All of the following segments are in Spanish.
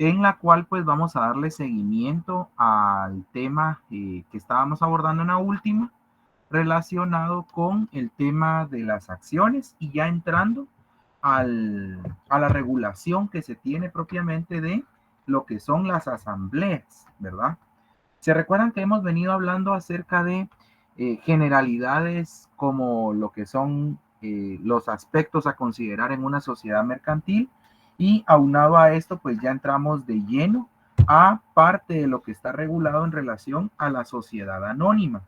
en la cual pues vamos a darle seguimiento al tema que estábamos abordando en la última, relacionado con el tema de las acciones y ya entrando a la regulación que se tiene propiamente de lo que son las asambleas, ¿verdad? Se recuerdan que hemos venido hablando acerca de generalidades como lo que son los aspectos a considerar en una sociedad mercantil y aunado a esto, pues ya entramos de lleno a parte de lo que está regulado en relación a la sociedad anónima.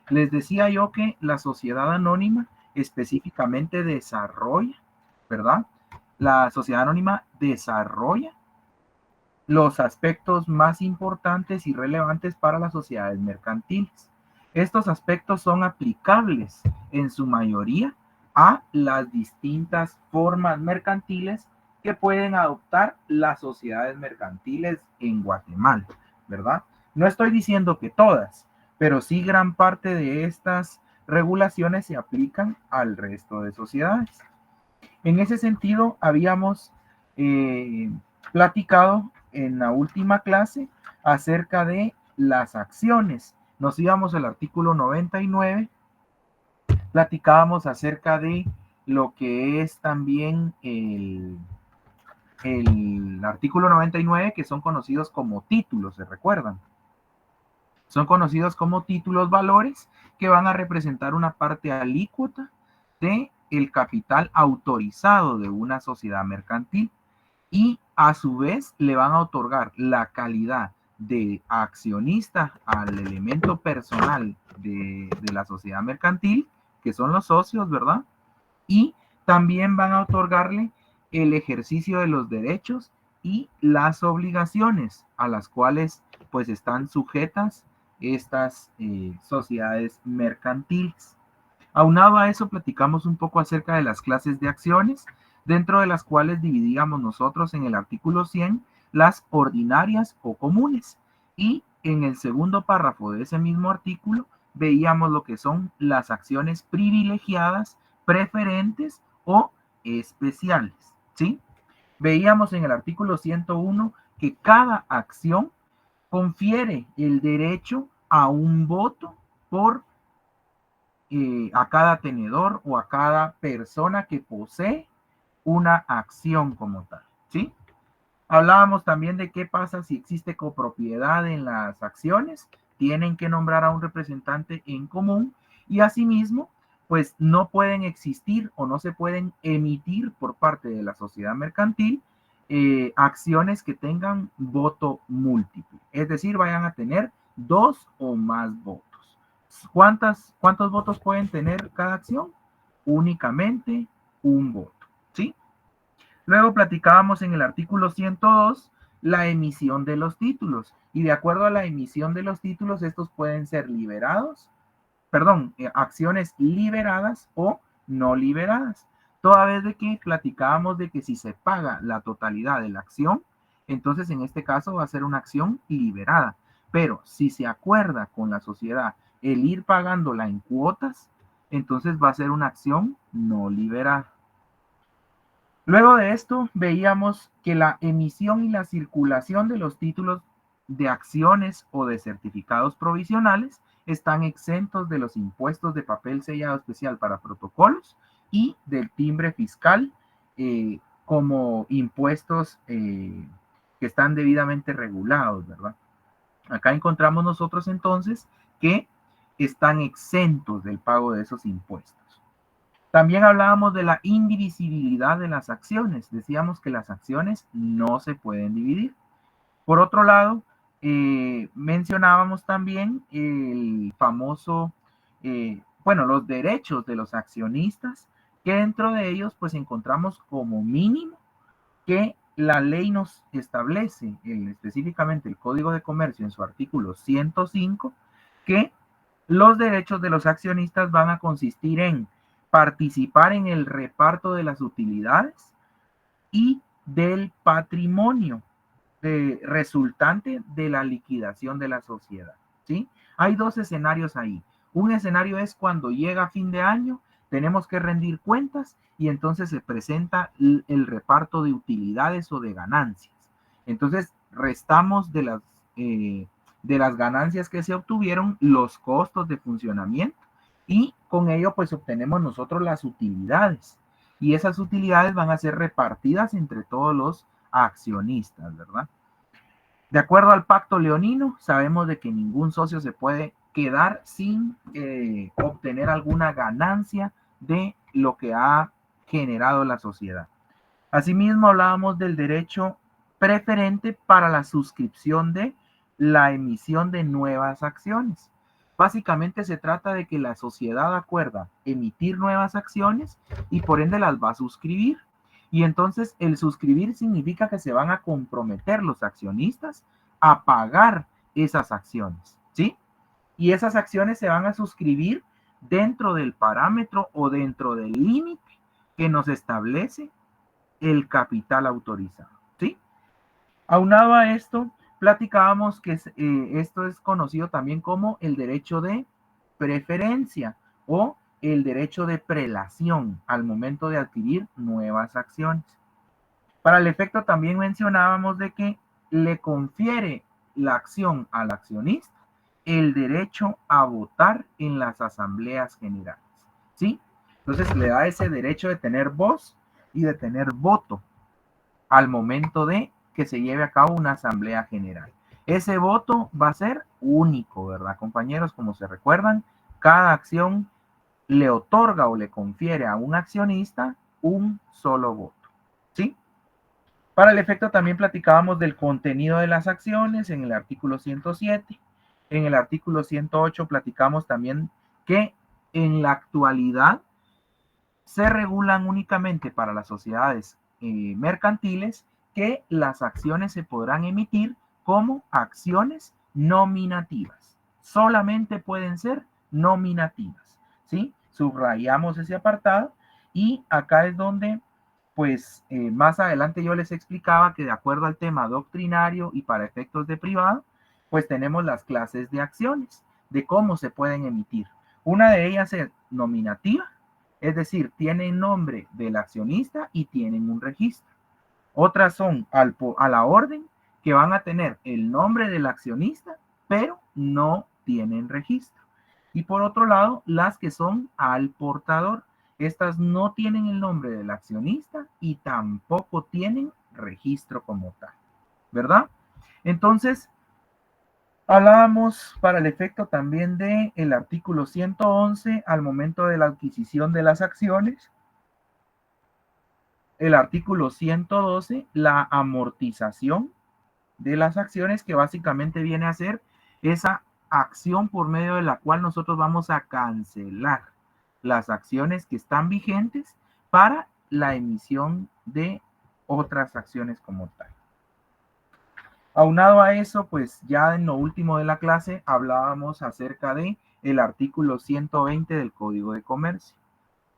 Les decía yo que la sociedad anónima específicamente desarrolla, ¿verdad? La sociedad anónima desarrolla los aspectos más importantes y relevantes para las sociedades mercantiles. Estos aspectos son aplicables en su mayoría a las distintas formas mercantiles que pueden adoptar las sociedades mercantiles en Guatemala, ¿verdad? No estoy diciendo que todas, pero sí gran parte de estas regulaciones se aplican al resto de sociedades. En ese sentido, habíamos platicado en la última clase acerca de las acciones. Nos íbamos al artículo 99, platicábamos acerca de lo que es también el artículo 99, que son conocidos como títulos, ¿se recuerdan? Son conocidos como títulos valores que van a representar una parte alícuota de el capital autorizado de una sociedad mercantil y a su vez le van a otorgar la calidad de accionista al elemento personal de la sociedad mercantil, que son los socios, ¿verdad? Y también van a otorgarle el ejercicio de los derechos y las obligaciones a las cuales pues están sujetas estas sociedades mercantiles. Aunado a eso, platicamos un poco acerca de las clases de acciones, dentro de las cuales dividíamos nosotros en el artículo 100 las ordinarias o comunes. Y en el segundo párrafo de ese mismo artículo veíamos lo que son las acciones privilegiadas, preferentes o especiales. ¿Sí? Veíamos en el artículo 101 que cada acción confiere el derecho a un voto por a cada tenedor o a cada persona que posee una acción como tal, ¿sí? Hablábamos también de qué pasa si existe copropiedad en las acciones, tienen que nombrar a un representante en común y asimismo, pues no pueden existir o no se pueden emitir por parte de la sociedad mercantil acciones que tengan voto múltiple, es decir, vayan a tener dos o más votos. ¿Cuántos votos pueden tener cada acción? Únicamente un voto, ¿sí? Luego platicábamos en el artículo 102 la emisión de los títulos y de acuerdo a la emisión de los títulos, estos pueden ser liberados, perdón, acciones liberadas o no liberadas. Toda vez de que platicábamos de que si se paga la totalidad de la acción, entonces en este caso va a ser una acción liberada. Pero si se acuerda con la sociedad el ir pagándola en cuotas, entonces va a ser una acción no liberada. Luego de esto, veíamos que la emisión y la circulación de los títulos de acciones o de certificados provisionales están exentos de los impuestos de papel sellado especial para protocolos y del timbre fiscal como impuestos que están debidamente regulados, ¿verdad? Acá encontramos nosotros entonces que están exentos del pago de esos impuestos. También hablábamos de la indivisibilidad de las acciones. Decíamos que las acciones no se pueden dividir. Por otro lado, mencionábamos también el famoso, bueno, los derechos de los accionistas, que dentro de ellos pues encontramos como mínimo que la ley nos establece, específicamente el Código de Comercio en su artículo 105, que los derechos de los accionistas van a consistir en participar en el reparto de las utilidades y del patrimonio resultante de la liquidación de la sociedad, ¿sí? Hay dos escenarios ahí. Un escenario es cuando llega fin de año, tenemos que rendir cuentas y entonces se presenta el reparto de utilidades o de ganancias. Entonces, restamos de las ganancias que se obtuvieron los costos de funcionamiento y con ello pues obtenemos nosotros las utilidades y esas utilidades van a ser repartidas entre todos los accionistas, ¿verdad? De acuerdo al pacto leonino, sabemos de que ningún socio se puede quedar sin obtener alguna ganancia de lo que ha generado la sociedad. Asimismo, hablábamos del derecho preferente para la suscripción de la emisión de nuevas acciones. Básicamente se trata de que la sociedad acuerda emitir nuevas acciones y por ende las va a suscribir. Y entonces el suscribir significa que se van a comprometer los accionistas a pagar esas acciones, ¿sí? Y esas acciones se van a suscribir dentro del parámetro o dentro del límite que nos establece el capital autorizado, ¿sí? Aunado a esto, platicábamos que esto es conocido también como el derecho de preferencia o el derecho de prelación al momento de adquirir nuevas acciones. Para el efecto también mencionábamos de que le confiere la acción al accionista el derecho a votar en las asambleas generales, ¿sí? Entonces le da ese derecho de tener voz y de tener voto al momento de que se lleve a cabo una asamblea general. Ese voto va a ser único, ¿verdad, compañeros? Como se recuerdan, cada acción le otorga o le confiere a un accionista un solo voto, ¿sí? Para el efecto también platicábamos del contenido de las acciones en el artículo 107. En el artículo 108 platicamos también que en la actualidad se regulan únicamente para las sociedades mercantiles que las acciones se podrán emitir como acciones nominativas. Solamente pueden ser nominativas, ¿sí? Subrayamos ese apartado y acá es donde, pues, más adelante yo les explicaba que de acuerdo al tema doctrinario y para efectos de privado, pues tenemos las clases de acciones, de cómo se pueden emitir. Una de ellas es nominativa, es decir, tienen nombre del accionista y tienen un registro. Otras son a la orden, que van a tener el nombre del accionista, pero no tienen registro. Y por otro lado, las que son al portador. Estas no tienen el nombre del accionista y tampoco tienen registro como tal, ¿verdad? Entonces, hablábamos para el efecto también de el artículo 111 al momento de la adquisición de las acciones. El artículo 112, la amortización de las acciones, que básicamente viene a ser esa acción por medio de la cual nosotros vamos a cancelar las acciones que están vigentes para la emisión de otras acciones como tal. Aunado a eso, pues ya en lo último de la clase hablábamos acerca de el artículo 120 del Código de Comercio.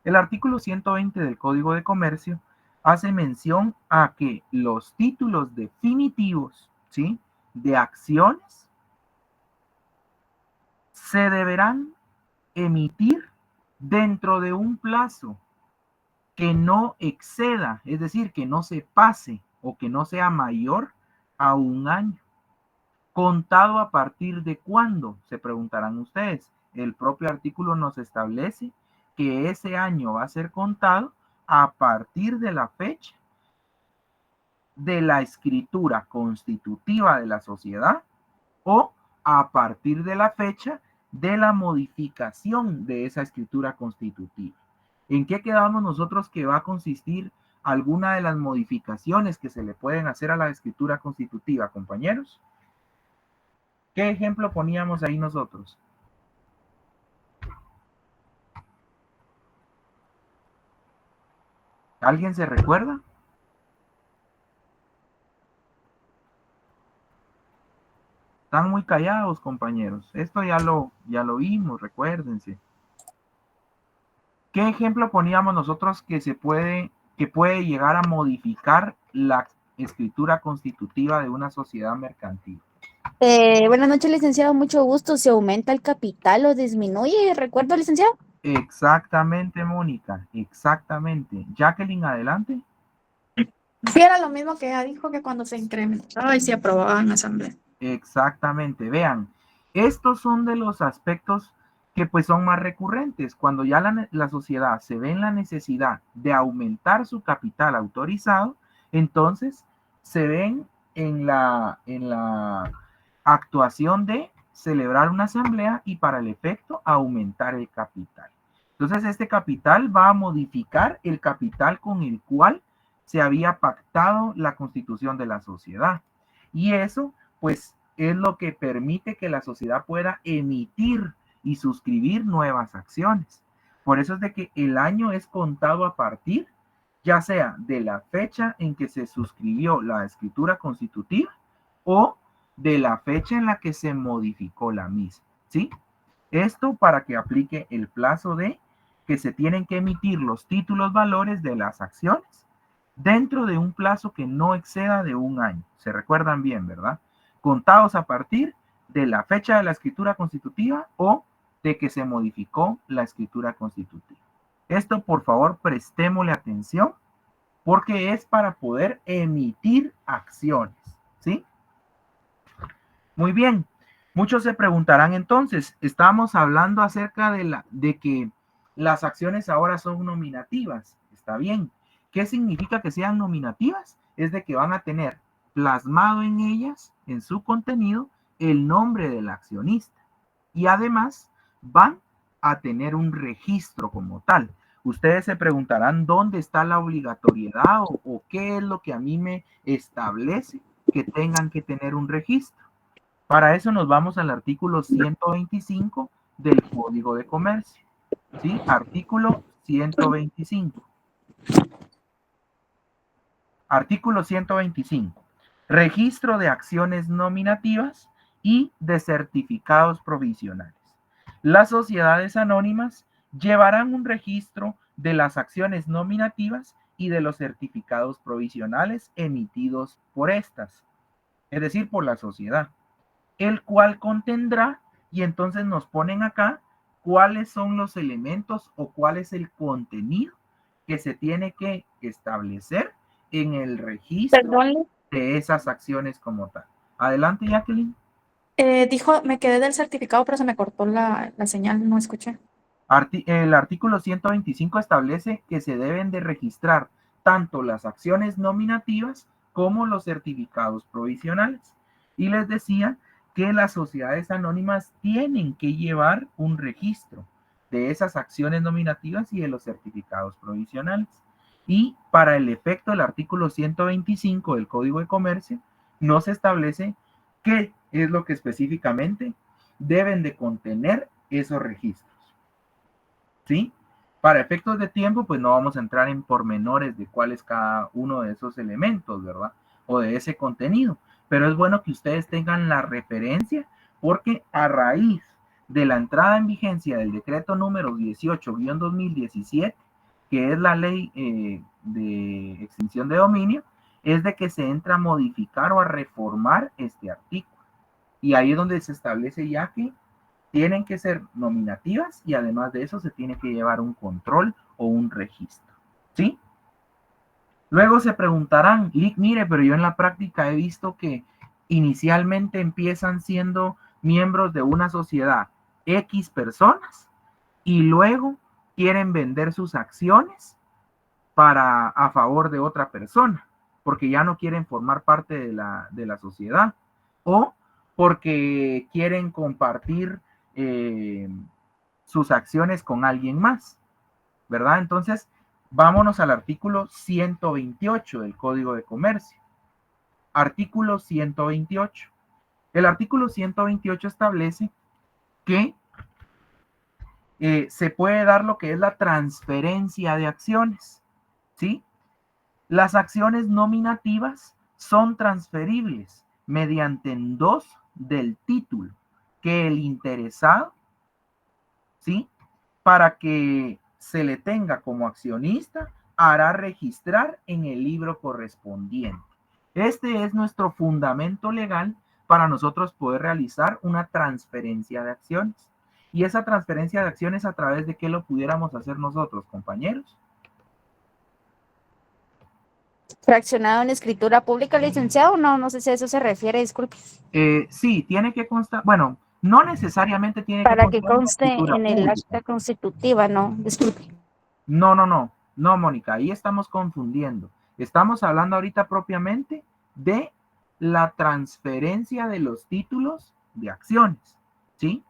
El artículo 120 del Código de Comercio hace mención a que los títulos definitivos, ¿sí?, de acciones se deberán emitir dentro de un plazo que no exceda, es decir, que no se pase o que no sea mayor a un año. ¿Contado a partir de cuándo?, se preguntarán ustedes. El propio artículo nos establece que ese año va a ser contado a partir de la fecha de la escritura constitutiva de la sociedad o a partir de la fecha de la modificación de esa escritura constitutiva. ¿En qué quedamos nosotros que va a consistir alguna de las modificaciones que se le pueden hacer a la escritura constitutiva, compañeros? ¿Qué ejemplo poníamos ahí nosotros? ¿Alguien se recuerda? Están muy callados, compañeros. Esto ya lo vimos, recuérdense. ¿Qué ejemplo poníamos nosotros que puede llegar a modificar la escritura constitutiva de una sociedad mercantil? Buenas noches, licenciado. Mucho gusto. ¿Se aumenta el capital o disminuye? ¿Recuerdo, licenciado? Exactamente, Mónica, exactamente. Jacqueline, adelante. Sí, era lo mismo que ella dijo, que cuando se incrementaba y se aprobaba en la asamblea. Exactamente, vean, estos son de los aspectos que pues son más recurrentes. Cuando ya la sociedad se ve en la necesidad de aumentar su capital autorizado, entonces se ven en la actuación de celebrar una asamblea y para el efecto aumentar el capital. Entonces este capital va a modificar el capital con el cual se había pactado la constitución de la sociedad. Y eso pues es lo que permite que la sociedad pueda emitir y suscribir nuevas acciones. Por eso es de que el año es contado a partir, ya sea de la fecha en que se suscribió la escritura constitutiva o de la fecha en la que se modificó la misma, ¿sí? Esto para que aplique el plazo de que se tienen que emitir los títulos valores de las acciones dentro de un plazo que no exceda de un año. Se recuerdan bien, ¿verdad? Contados a partir de la fecha de la escritura constitutiva o de que se modificó la escritura constitutiva. Esto, por favor, prestémosle atención porque es para poder emitir acciones, ¿sí? Muy bien. Muchos se preguntarán entonces, estamos hablando acerca de que las acciones ahora son nominativas. Está bien. ¿Qué significa que sean nominativas? Es de que van a tener plasmado en ellas, en su contenido, el nombre del accionista. Y además van a tener un registro como tal. Ustedes se preguntarán dónde está la obligatoriedad o qué es lo que a mí me establece que tengan que tener un registro. Para eso nos vamos al artículo 125 del Código de Comercio. ¿Sí? Artículo 125. Artículo 125. Registro de acciones nominativas y de certificados provisionales. Las sociedades anónimas llevarán un registro de las acciones nominativas y de los certificados provisionales emitidos por estas, es decir, por la sociedad, el cual contendrá, y entonces nos ponen acá cuáles son los elementos o cuál es el contenido que se tiene que establecer en el registro Perdón, de esas acciones como tal. Adelante, Jacqueline. dijo, me quedé del certificado, pero se me cortó la señal, no escuché. El artículo 125 establece que se deben de registrar tanto las acciones nominativas como los certificados provisionales. Y les decía que las sociedades anónimas tienen que llevar un registro de esas acciones nominativas y de los certificados provisionales. Y para el efecto del artículo 125 del Código de Comercio, no se establece qué es lo que específicamente deben de contener esos registros. ¿Sí? Para efectos de tiempo, pues no vamos a entrar en pormenores de cuál es cada uno de esos elementos, ¿verdad? O de ese contenido. Pero es bueno que ustedes tengan la referencia porque a raíz de la entrada en vigencia del decreto número 18-2017, que es la ley de extinción de dominio, es de que se entra a modificar o a reformar este artículo. Y ahí es donde se establece ya que tienen que ser nominativas y además de eso se tiene que llevar un control o un registro. ¿Sí? Luego se preguntarán, mire, pero yo en la práctica he visto que inicialmente empiezan siendo miembros de una sociedad X personas y luego quieren vender sus acciones para a favor de otra persona, porque ya no quieren formar parte de la sociedad o porque quieren compartir eh, sus acciones con alguien más, ¿verdad? Entonces, vámonos al artículo 128 del Código de Comercio. Artículo 128. El artículo 128 establece que se puede dar lo que es la transferencia de acciones, ¿sí? Las acciones nominativas son transferibles mediante dos del título que el interesado, ¿sí? Para que se le tenga como accionista, hará registrar en el libro correspondiente. Este es nuestro fundamento legal para nosotros poder realizar una transferencia de acciones. Y esa transferencia de acciones, ¿a través de qué lo pudiéramos hacer nosotros, compañeros? Fraccionado en escritura pública, licenciado, no, no sé si a eso se refiere, disculpe. Sí, tiene que constar, bueno, no necesariamente tiene que Para que constar en conste escritura en el pública. acta constitutiva, no, disculpe. No, Mónica, ahí estamos confundiendo. Estamos hablando ahorita propiamente de la transferencia de los títulos de acciones, ¿sí?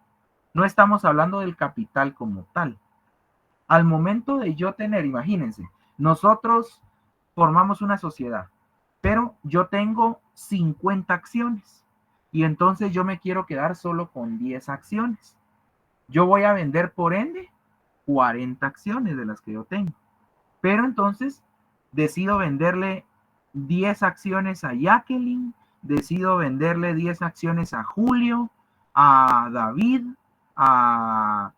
No estamos hablando del capital como tal. Al momento de yo tener, imagínense, nosotros formamos una sociedad, pero yo tengo 50 acciones y entonces yo me quiero quedar solo con 10 acciones. Yo voy a vender, por ende, 40 acciones de las que yo tengo. Pero entonces decido venderle 10 acciones a Jacqueline, decido venderle 10 acciones a Julio, a David, a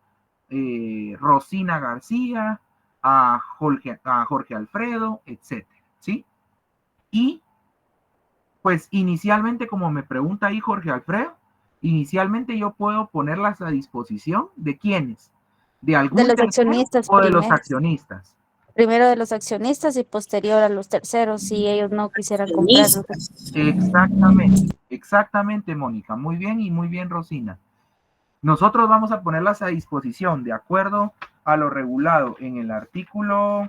Rosina García, a Jorge Alfredo, etcétera, ¿sí? Y pues inicialmente, como me pregunta ahí Jorge Alfredo, inicialmente yo puedo ponerlas a disposición de quiénes, de De algún los tercero accionistas o de los primero. accionistas. Primero de los accionistas y posterior a los terceros, si ellos no quisieran comprarlo. Exactamente, Mónica. Muy bien y muy bien, Rosina. Nosotros vamos a ponerlas a disposición de acuerdo a lo regulado en el artículo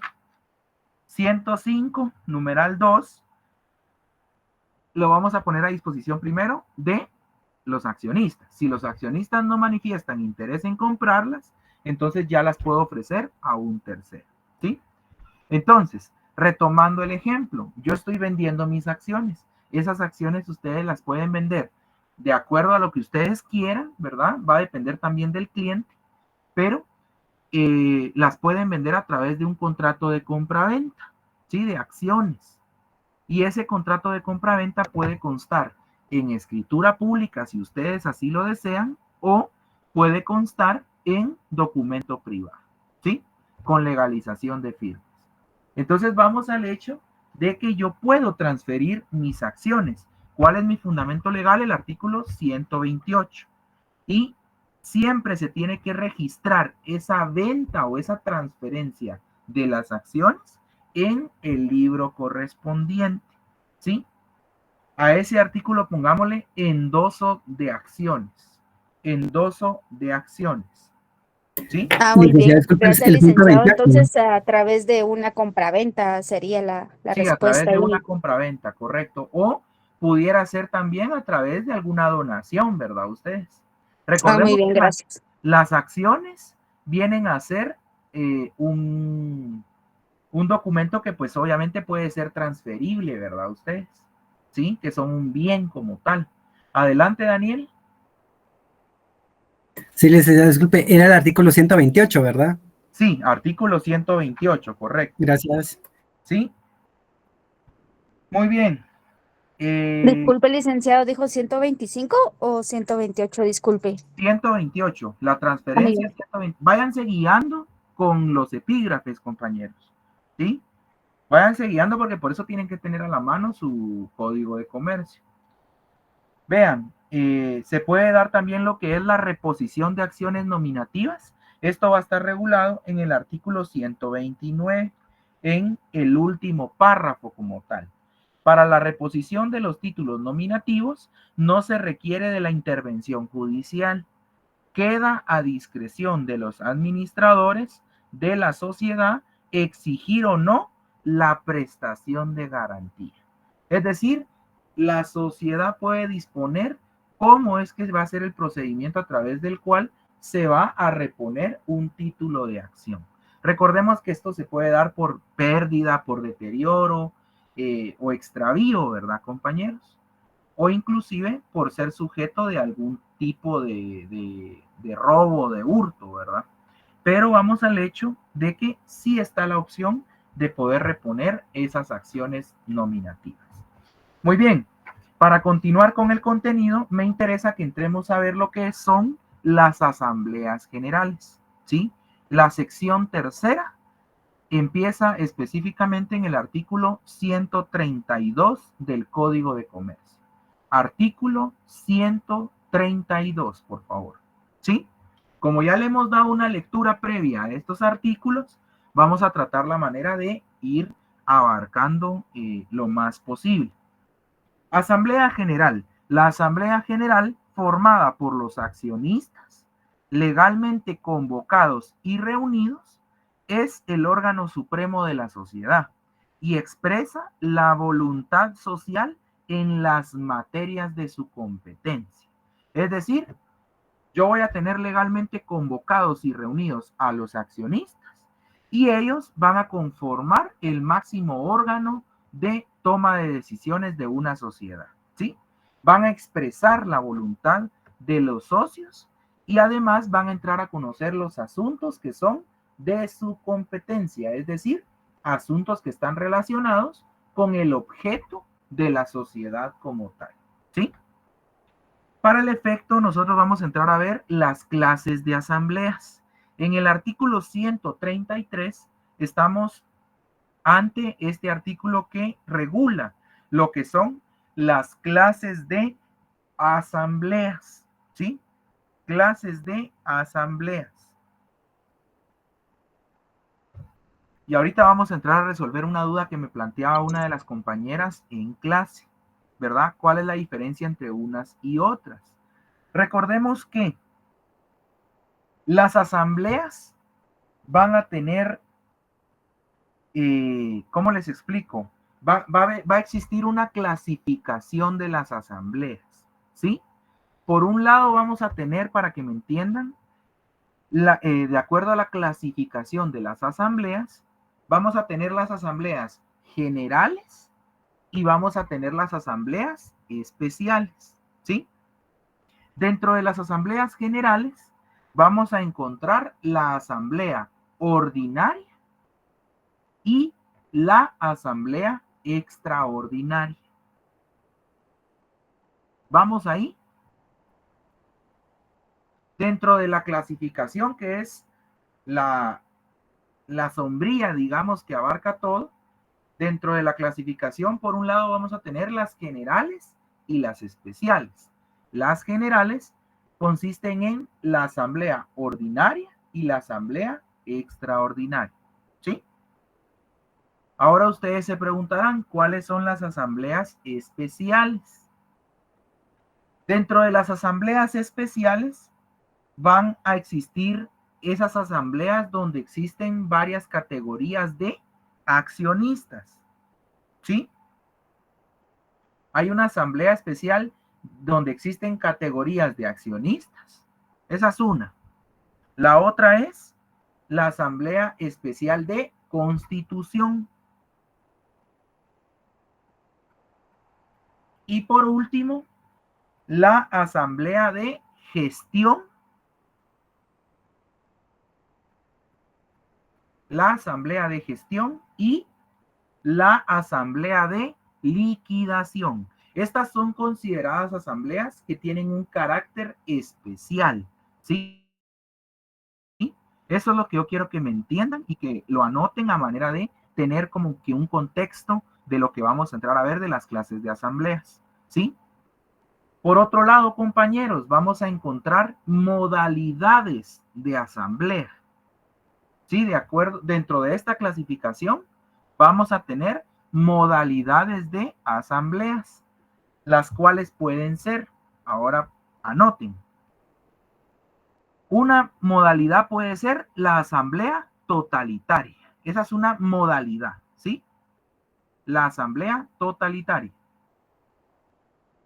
105, numeral 2. Lo vamos a poner a disposición primero de los accionistas. Si los accionistas no manifiestan interés en comprarlas, entonces ya las puedo ofrecer a un tercero, ¿sí? Entonces, retomando el ejemplo, yo estoy vendiendo mis acciones. Esas acciones ustedes las pueden vender de acuerdo a lo que ustedes quieran, ¿verdad? Va a depender también del cliente, pero las pueden vender a través de un contrato de compra-venta, ¿sí? De acciones. Y ese contrato de compra-venta puede constar en escritura pública si ustedes así lo desean o puede constar en documento privado, ¿sí? Con legalización de firmas. Entonces vamos al hecho de que yo puedo transferir mis acciones. ¿Cuál es mi fundamento legal? El artículo 128. Y siempre se tiene que registrar esa venta o esa transferencia de las acciones en el libro correspondiente, ¿sí? A ese artículo pongámosle endoso de acciones. Endoso de acciones, ¿sí? Ah, muy Licenciado, bien. disculpe, Gracias, el punto licenciado. 28. Entonces, a través de una compraventa sería la Sí, a través respuesta de una ahí. compraventa, correcto. O pudiera ser también a través de alguna donación, ¿verdad? Ustedes. Ah, muy Recordemos bien, que gracias. las acciones vienen a ser eh, un, un documento que pues obviamente puede ser transferible, ¿verdad? Ustedes. Sí, que son un bien como tal. Adelante, Daniel. Sí, licenciado, disculpe, era el artículo 128, ¿verdad? Sí, artículo 128, correcto. Gracias. Sí, muy bien. Eh, Disculpe, licenciado, ¿dijo 125 o 128? Disculpe. 128, la Ah, muy transferencia bien. 120. Váyanse guiando con los epígrafes, compañeros. ¿Sí? Váyanse guiando porque por eso tienen que tener a la mano su código de comercio. Vean, se puede dar también lo que es la reposición de acciones nominativas. Esto va a estar regulado en el artículo 129, en el último párrafo como tal. Para la reposición de los títulos nominativos no se requiere de la intervención judicial. Queda a discreción de los administradores de la sociedad exigir o no la prestación de garantía. Es decir, la sociedad puede disponer cómo es que va a ser el procedimiento a través del cual se va a reponer un título de acción. Recordemos que esto se puede dar por pérdida, por deterioro o extravío, ¿verdad, compañeros? O inclusive por ser sujeto de algún tipo de robo, de hurto, ¿verdad? Pero vamos al hecho de que sí está la opción de poder reponer esas acciones nominativas. Muy bien, para continuar con el contenido, me interesa que entremos a ver lo que son las asambleas generales, ¿sí? La sección tercera empieza específicamente en el artículo 132 del Código de Comercio. Artículo 132, por favor. ¿Sí? Como ya le hemos dado una lectura previa a estos artículos, vamos a tratar la manera de ir abarcando lo más posible. Asamblea General. La Asamblea General, formada por los accionistas, legalmente convocados y reunidos, es el órgano supremo de la sociedad y expresa la voluntad social en las materias de su competencia. Es decir, yo voy a tener legalmente convocados y reunidos a los accionistas y ellos van a conformar el máximo órgano de toma de decisiones de una sociedad, ¿sí? Van a expresar la voluntad de los socios y además van a entrar a conocer los asuntos que son de su competencia, es decir, asuntos que están relacionados con el objeto de la sociedad como tal, ¿sí? Para el efecto, nosotros vamos a entrar a ver las clases de asambleas. En el artículo 133 estamos ante este artículo que regula lo que son las clases de asambleas, ¿sí? Clases de asambleas. Y ahorita vamos a entrar a resolver una duda que me planteaba una de las compañeras en clase, ¿verdad? ¿Cuál es la diferencia entre unas y otras? Recordemos que las asambleas van a tener, ¿cómo les explico? Va a existir una clasificación de las asambleas, ¿sí? Por un lado vamos a tener, para que me entiendan, de acuerdo a la clasificación de las asambleas, vamos a tener las asambleas generales y vamos a tener las asambleas especiales, ¿sí? Dentro de las asambleas generales vamos a encontrar la asamblea ordinaria y la asamblea extraordinaria. ¿Vamos ahí? Dentro de la clasificación que es la sombría, digamos, que abarca todo, dentro de la clasificación, por un lado, vamos a tener las generales y las especiales. Las generales consisten en la asamblea ordinaria y la asamblea extraordinaria, ¿sí? Ahora ustedes se preguntarán, ¿cuáles son las asambleas especiales? Dentro de las asambleas especiales van a existir esas asambleas donde existen varias categorías de accionistas, ¿sí? Hay una asamblea especial donde existen categorías de accionistas. Esa es una. La otra es la asamblea especial de constitución. Y por último, la asamblea de gestión. La asamblea de gestión y la asamblea de liquidación. Estas son consideradas asambleas que tienen un carácter especial, ¿sí? Eso es lo que yo quiero que me entiendan y que lo anoten a manera de tener como que un contexto de lo que vamos a entrar a ver de las clases de asambleas, ¿sí? Por otro lado, compañeros, vamos a encontrar modalidades de asamblea. Sí, de acuerdo, dentro de esta clasificación vamos a tener modalidades de asambleas, las cuales pueden ser, ahora anoten, una modalidad puede ser la asamblea totalitaria. Esa es una modalidad, ¿sí? La asamblea totalitaria.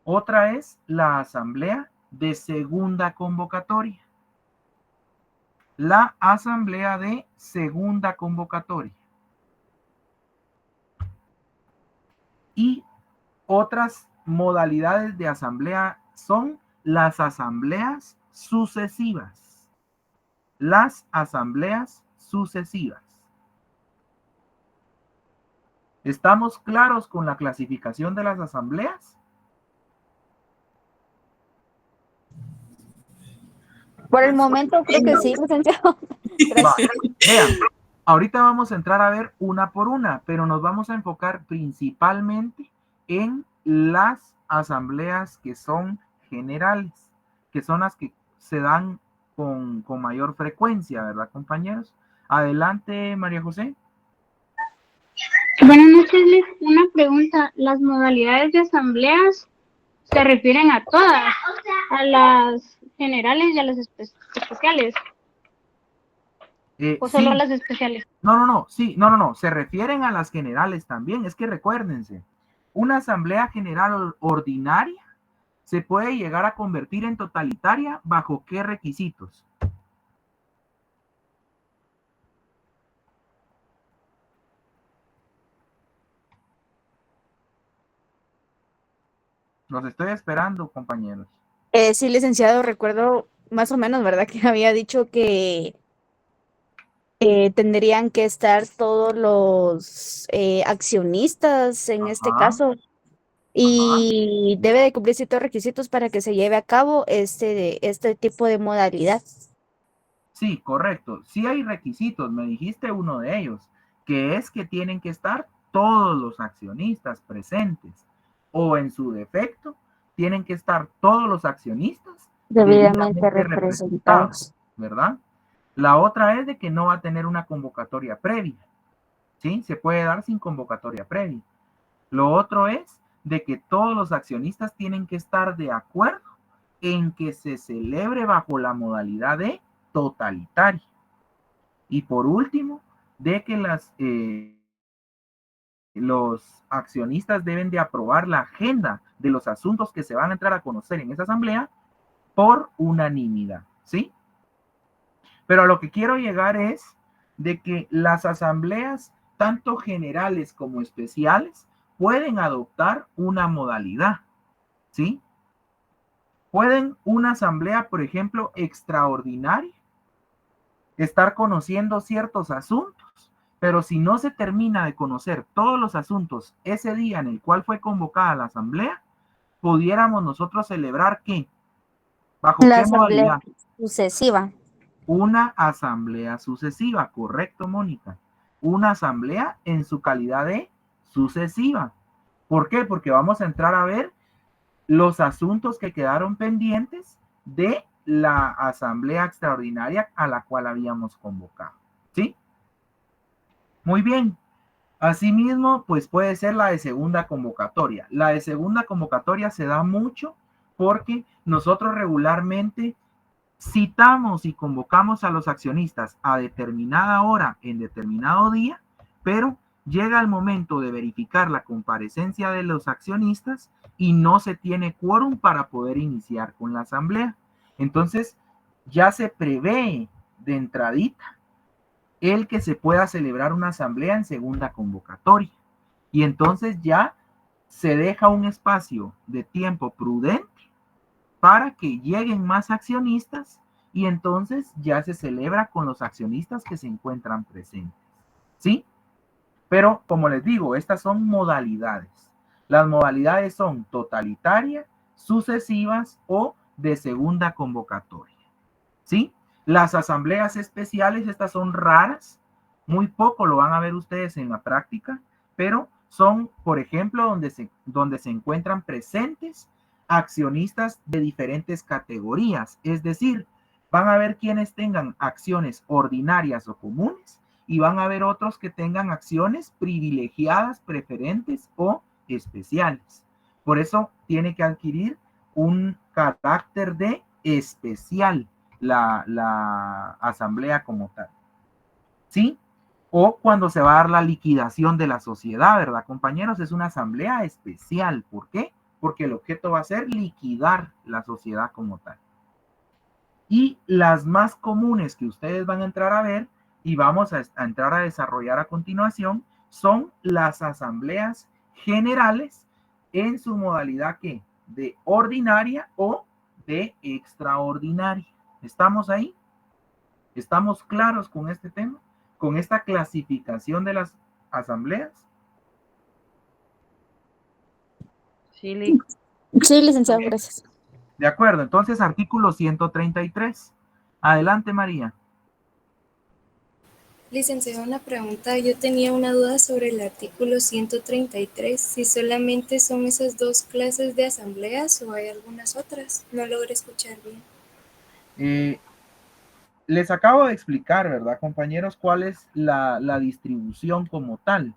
Otra es la asamblea de segunda convocatoria. La asamblea de segunda convocatoria. Y otras modalidades de asamblea son las asambleas sucesivas. Las asambleas sucesivas. ¿Estamos claros con la clasificación de las asambleas? Por el momento creo que sí, licenciado. Gracias. Vean, ahorita vamos a entrar a ver una por una, pero nos vamos a enfocar principalmente en las asambleas que son generales, que son las que se dan con mayor frecuencia, ¿verdad, compañeros? Adelante, María José. Buenas hacerles una pregunta. ¿Las modalidades de asambleas se refieren a todas? ¿A las generales y a las especiales? ¿O solo a Sí, las especiales? no, se refieren a las generales también. Es que recuérdense, una asamblea general ordinaria se puede llegar a convertir en totalitaria bajo qué requisitos. Los estoy esperando, compañeros. Sí, licenciado, recuerdo más o menos, ¿verdad? Que había dicho que tendrían que estar todos los accionistas en este Ajá, caso ajá. y debe de cumplir ciertos requisitos para que se lleve a cabo este tipo de modalidad. Sí, correcto. Sí hay requisitos, me dijiste uno de ellos, que es que tienen que estar todos los accionistas presentes o en su defecto, tienen que estar todos los accionistas Debidamente debidamente representados, representados. ¿verdad? La otra es de que no va a tener una convocatoria previa, ¿sí? Se puede dar sin convocatoria previa. Lo otro es de que todos los accionistas tienen que estar de acuerdo en que se celebre bajo la modalidad de totalitaria. Y por último, de que los accionistas deben de aprobar la agenda de los asuntos que se van a entrar a conocer en esa asamblea por unanimidad, ¿sí? Pero a lo que quiero llegar es de que las asambleas, tanto generales como especiales, pueden adoptar una modalidad, ¿sí? Pueden una asamblea, por ejemplo, extraordinaria, estar conociendo ciertos asuntos, pero si no se termina de conocer todos los asuntos ese día en el cual fue convocada la asamblea, pudiéramos nosotros celebrar ¿qué? ¿Bajo La qué asamblea modalidad? sucesiva. Una asamblea sucesiva, correcto, Mónica. Una asamblea en su calidad de sucesiva. ¿Por qué? Porque vamos a entrar a ver los asuntos que quedaron pendientes de la asamblea extraordinaria a la cual habíamos convocado. ¿Sí? Muy bien. Asimismo, pues puede ser la de segunda convocatoria. La de segunda convocatoria se da mucho porque nosotros regularmente citamos y convocamos a los accionistas a determinada hora en determinado día, pero llega el momento de verificar la comparecencia de los accionistas y no se tiene quórum para poder iniciar con la asamblea. Entonces, ya se prevé de entradita el que se pueda celebrar una asamblea en segunda convocatoria. Y entonces ya se deja un espacio de tiempo prudente para que lleguen más accionistas y entonces ya se celebra con los accionistas que se encuentran presentes. ¿Sí? Pero como les digo, estas son modalidades. Las modalidades son totalitaria, sucesivas o de segunda convocatoria. ¿Sí? Las asambleas especiales, estas son raras, muy poco lo van a ver ustedes en la práctica, pero son, por ejemplo, donde se encuentran presentes accionistas de diferentes categorías, es decir, van a ver quienes tengan acciones ordinarias o comunes y van a ver otros que tengan acciones privilegiadas, preferentes o especiales. Por eso tiene que adquirir un carácter de especial la asamblea como tal. ¿Sí? O cuando se va a dar la liquidación de la sociedad, ¿verdad, compañeros? Es una asamblea especial. ¿Por qué? Porque el objeto va a ser liquidar la sociedad como tal. Y las más comunes que ustedes van a entrar a ver y vamos a entrar a desarrollar a continuación son las asambleas generales en su modalidad que de ordinaria o de extraordinaria. ¿Estamos ahí? ¿Estamos claros con este tema? ¿Con esta clasificación de las asambleas? Sí, Lick. Sí, licenciado, gracias. De acuerdo, entonces artículo 133. Adelante, María. Licenciado, una pregunta. Yo tenía una duda sobre el artículo 133, si solamente son esas dos clases de asambleas o hay algunas otras. No logré escuchar bien. Les acabo de explicar, ¿verdad, compañeros, cuál es la distribución como tal.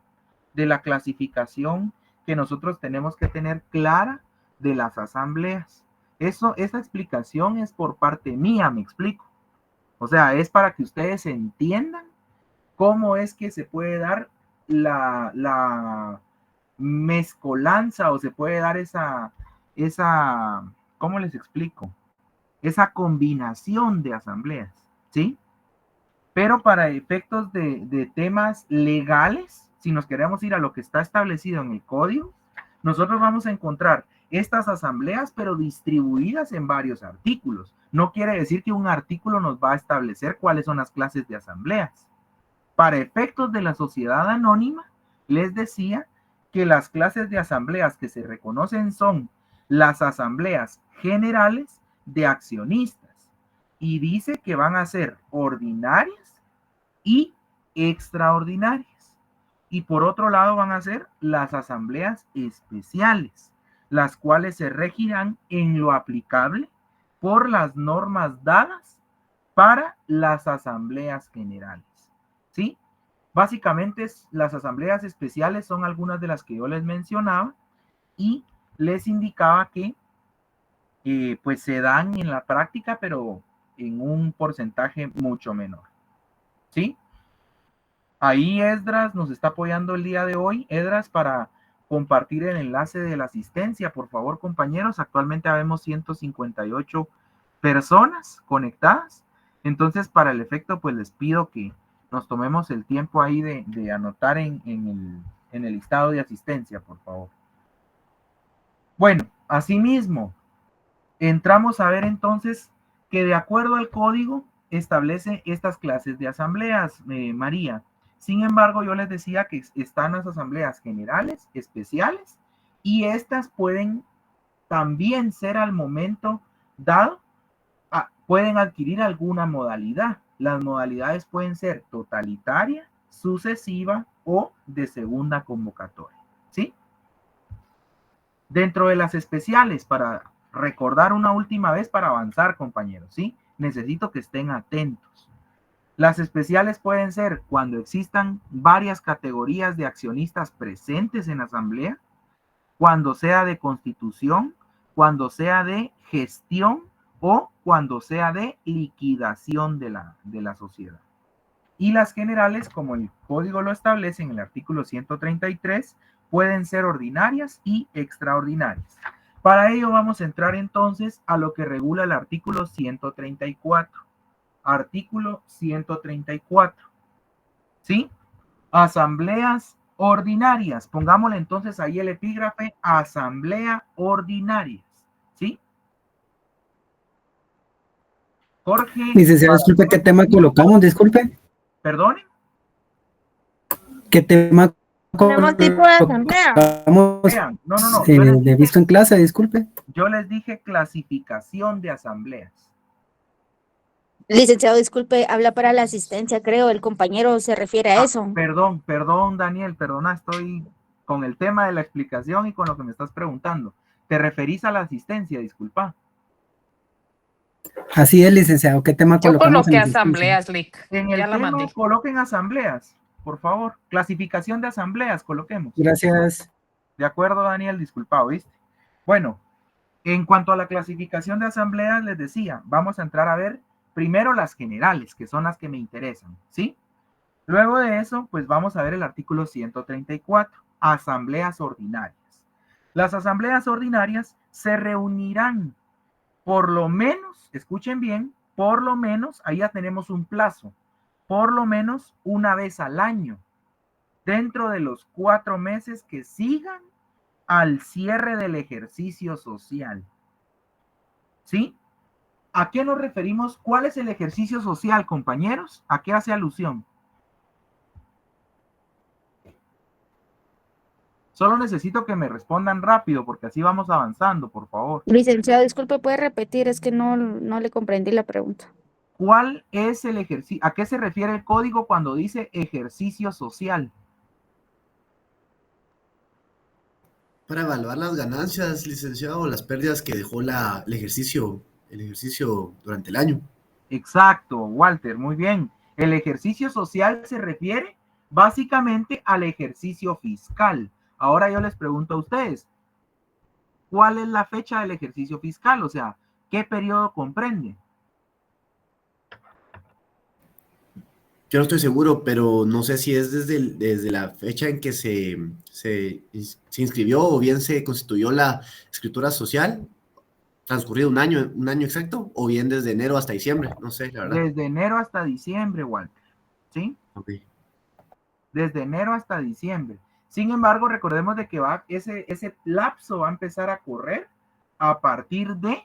de la clasificación que nosotros tenemos que tener clara de las asambleas. Esa explicación es por parte mía, me explico. O sea, es para que ustedes entiendan cómo es que se puede dar la mezcolanza o se puede dar esa, ¿cómo les explico? Esa combinación de asambleas, ¿sí? Pero para efectos de temas legales, si nos queremos ir a lo que está establecido en el código, nosotros vamos a encontrar estas asambleas, pero distribuidas en varios artículos. No quiere decir que un artículo nos va a establecer cuáles son las clases de asambleas. Para efectos de la sociedad anónima, les decía que las clases de asambleas que se reconocen son las asambleas generales de accionistas. Y dice que van a ser ordinarias y extraordinarias. Y por otro lado van a ser las asambleas especiales, las cuales se regirán en lo aplicable por las normas dadas para las asambleas generales. ¿Sí? Básicamente las asambleas especiales son algunas de las que yo les mencionaba y les indicaba que pues se dan en la práctica, pero en un porcentaje mucho menor. ¿Sí? Ahí Esdras nos está apoyando el día de hoy. Esdras, para compartir el enlace de la asistencia, por favor, compañeros. Actualmente habemos 158 personas conectadas. Entonces, para el efecto, pues les pido que nos tomemos el tiempo ahí de anotar en el listado de asistencia, por favor. Bueno, asimismo, entramos a ver entonces que de acuerdo al código establece estas clases de asambleas, María. Sin embargo, yo les decía que están las asambleas generales, especiales, y estas pueden también ser al momento dado, pueden adquirir alguna modalidad. Las modalidades pueden ser totalitaria, sucesiva o de segunda convocatoria, ¿sí? Dentro de las especiales, para recordar una última vez para avanzar, compañeros, ¿sí? Necesito que estén atentos. Las especiales pueden ser cuando existan varias categorías de accionistas presentes en asamblea, cuando sea de constitución, cuando sea de gestión o cuando sea de liquidación de la sociedad. Y las generales, como el código lo establece en el artículo 133, pueden ser ordinarias y extraordinarias. Para ello vamos a entrar entonces a lo que regula el artículo 134. Artículo 134. ¿Sí? Asambleas ordinarias. Pongámosle entonces ahí el epígrafe, asamblea ordinarias. ¿Sí? Jorge. Licenciado, disculpe, ¿qué tema colocamos? Disculpe. ¿Perdone? ¿Qué tema Tenemos tipo de asamblea. colocamos? Vean, no. De visto en clase, disculpe. Yo les dije clasificación de asambleas. Licenciado, disculpe, habla para la asistencia, creo. El compañero se refiere a eso. Perdón, Daniel, perdona, estoy con el tema de la explicación y con lo que me estás preguntando. ¿Te referís a la asistencia? Disculpa. Así es, licenciado. ¿Qué tema Yo colocamos? coloqué en asistencia? asambleas, Lick. En el Ya la tema mandé. coloquen asambleas, por favor. Clasificación de asambleas, coloquemos. Gracias. De acuerdo, Daniel, disculpa, ¿oíste? Bueno, en cuanto a la clasificación de asambleas, les decía, vamos a entrar a ver primero las generales, que son las que me interesan, ¿sí? Luego de eso, pues vamos a ver el artículo 134, asambleas ordinarias. Las asambleas ordinarias se reunirán por lo menos, escuchen bien, por lo menos, ahí ya tenemos un plazo, por lo menos una vez al año, dentro de los 4 meses que sigan al cierre del ejercicio social. ¿Sí? ¿A qué nos referimos? ¿Cuál es el ejercicio social, compañeros? ¿A qué hace alusión? Solo necesito que me respondan rápido, porque así vamos avanzando, por favor. Licenciado, disculpe, ¿puede repetir? Es que no le comprendí la pregunta. ¿Cuál es el ejercicio? ¿A qué se refiere el código cuando dice ejercicio social? Para evaluar las ganancias, licenciado, o las pérdidas que dejó el ejercicio durante el año. Exacto, Walter, muy bien. El ejercicio social se refiere básicamente al ejercicio fiscal. Ahora yo les pregunto a ustedes, ¿cuál es la fecha del ejercicio fiscal? O sea, ¿qué periodo comprende? Yo no estoy seguro, pero no sé si es desde la fecha en que se inscribió o bien se constituyó la escritura social, transcurrido un año exacto, o bien desde enero hasta diciembre, no sé, la verdad. Desde enero hasta diciembre, Walter, ¿sí? Ok. Desde enero hasta diciembre. Sin embargo, recordemos de que ese lapso va a empezar a correr a partir de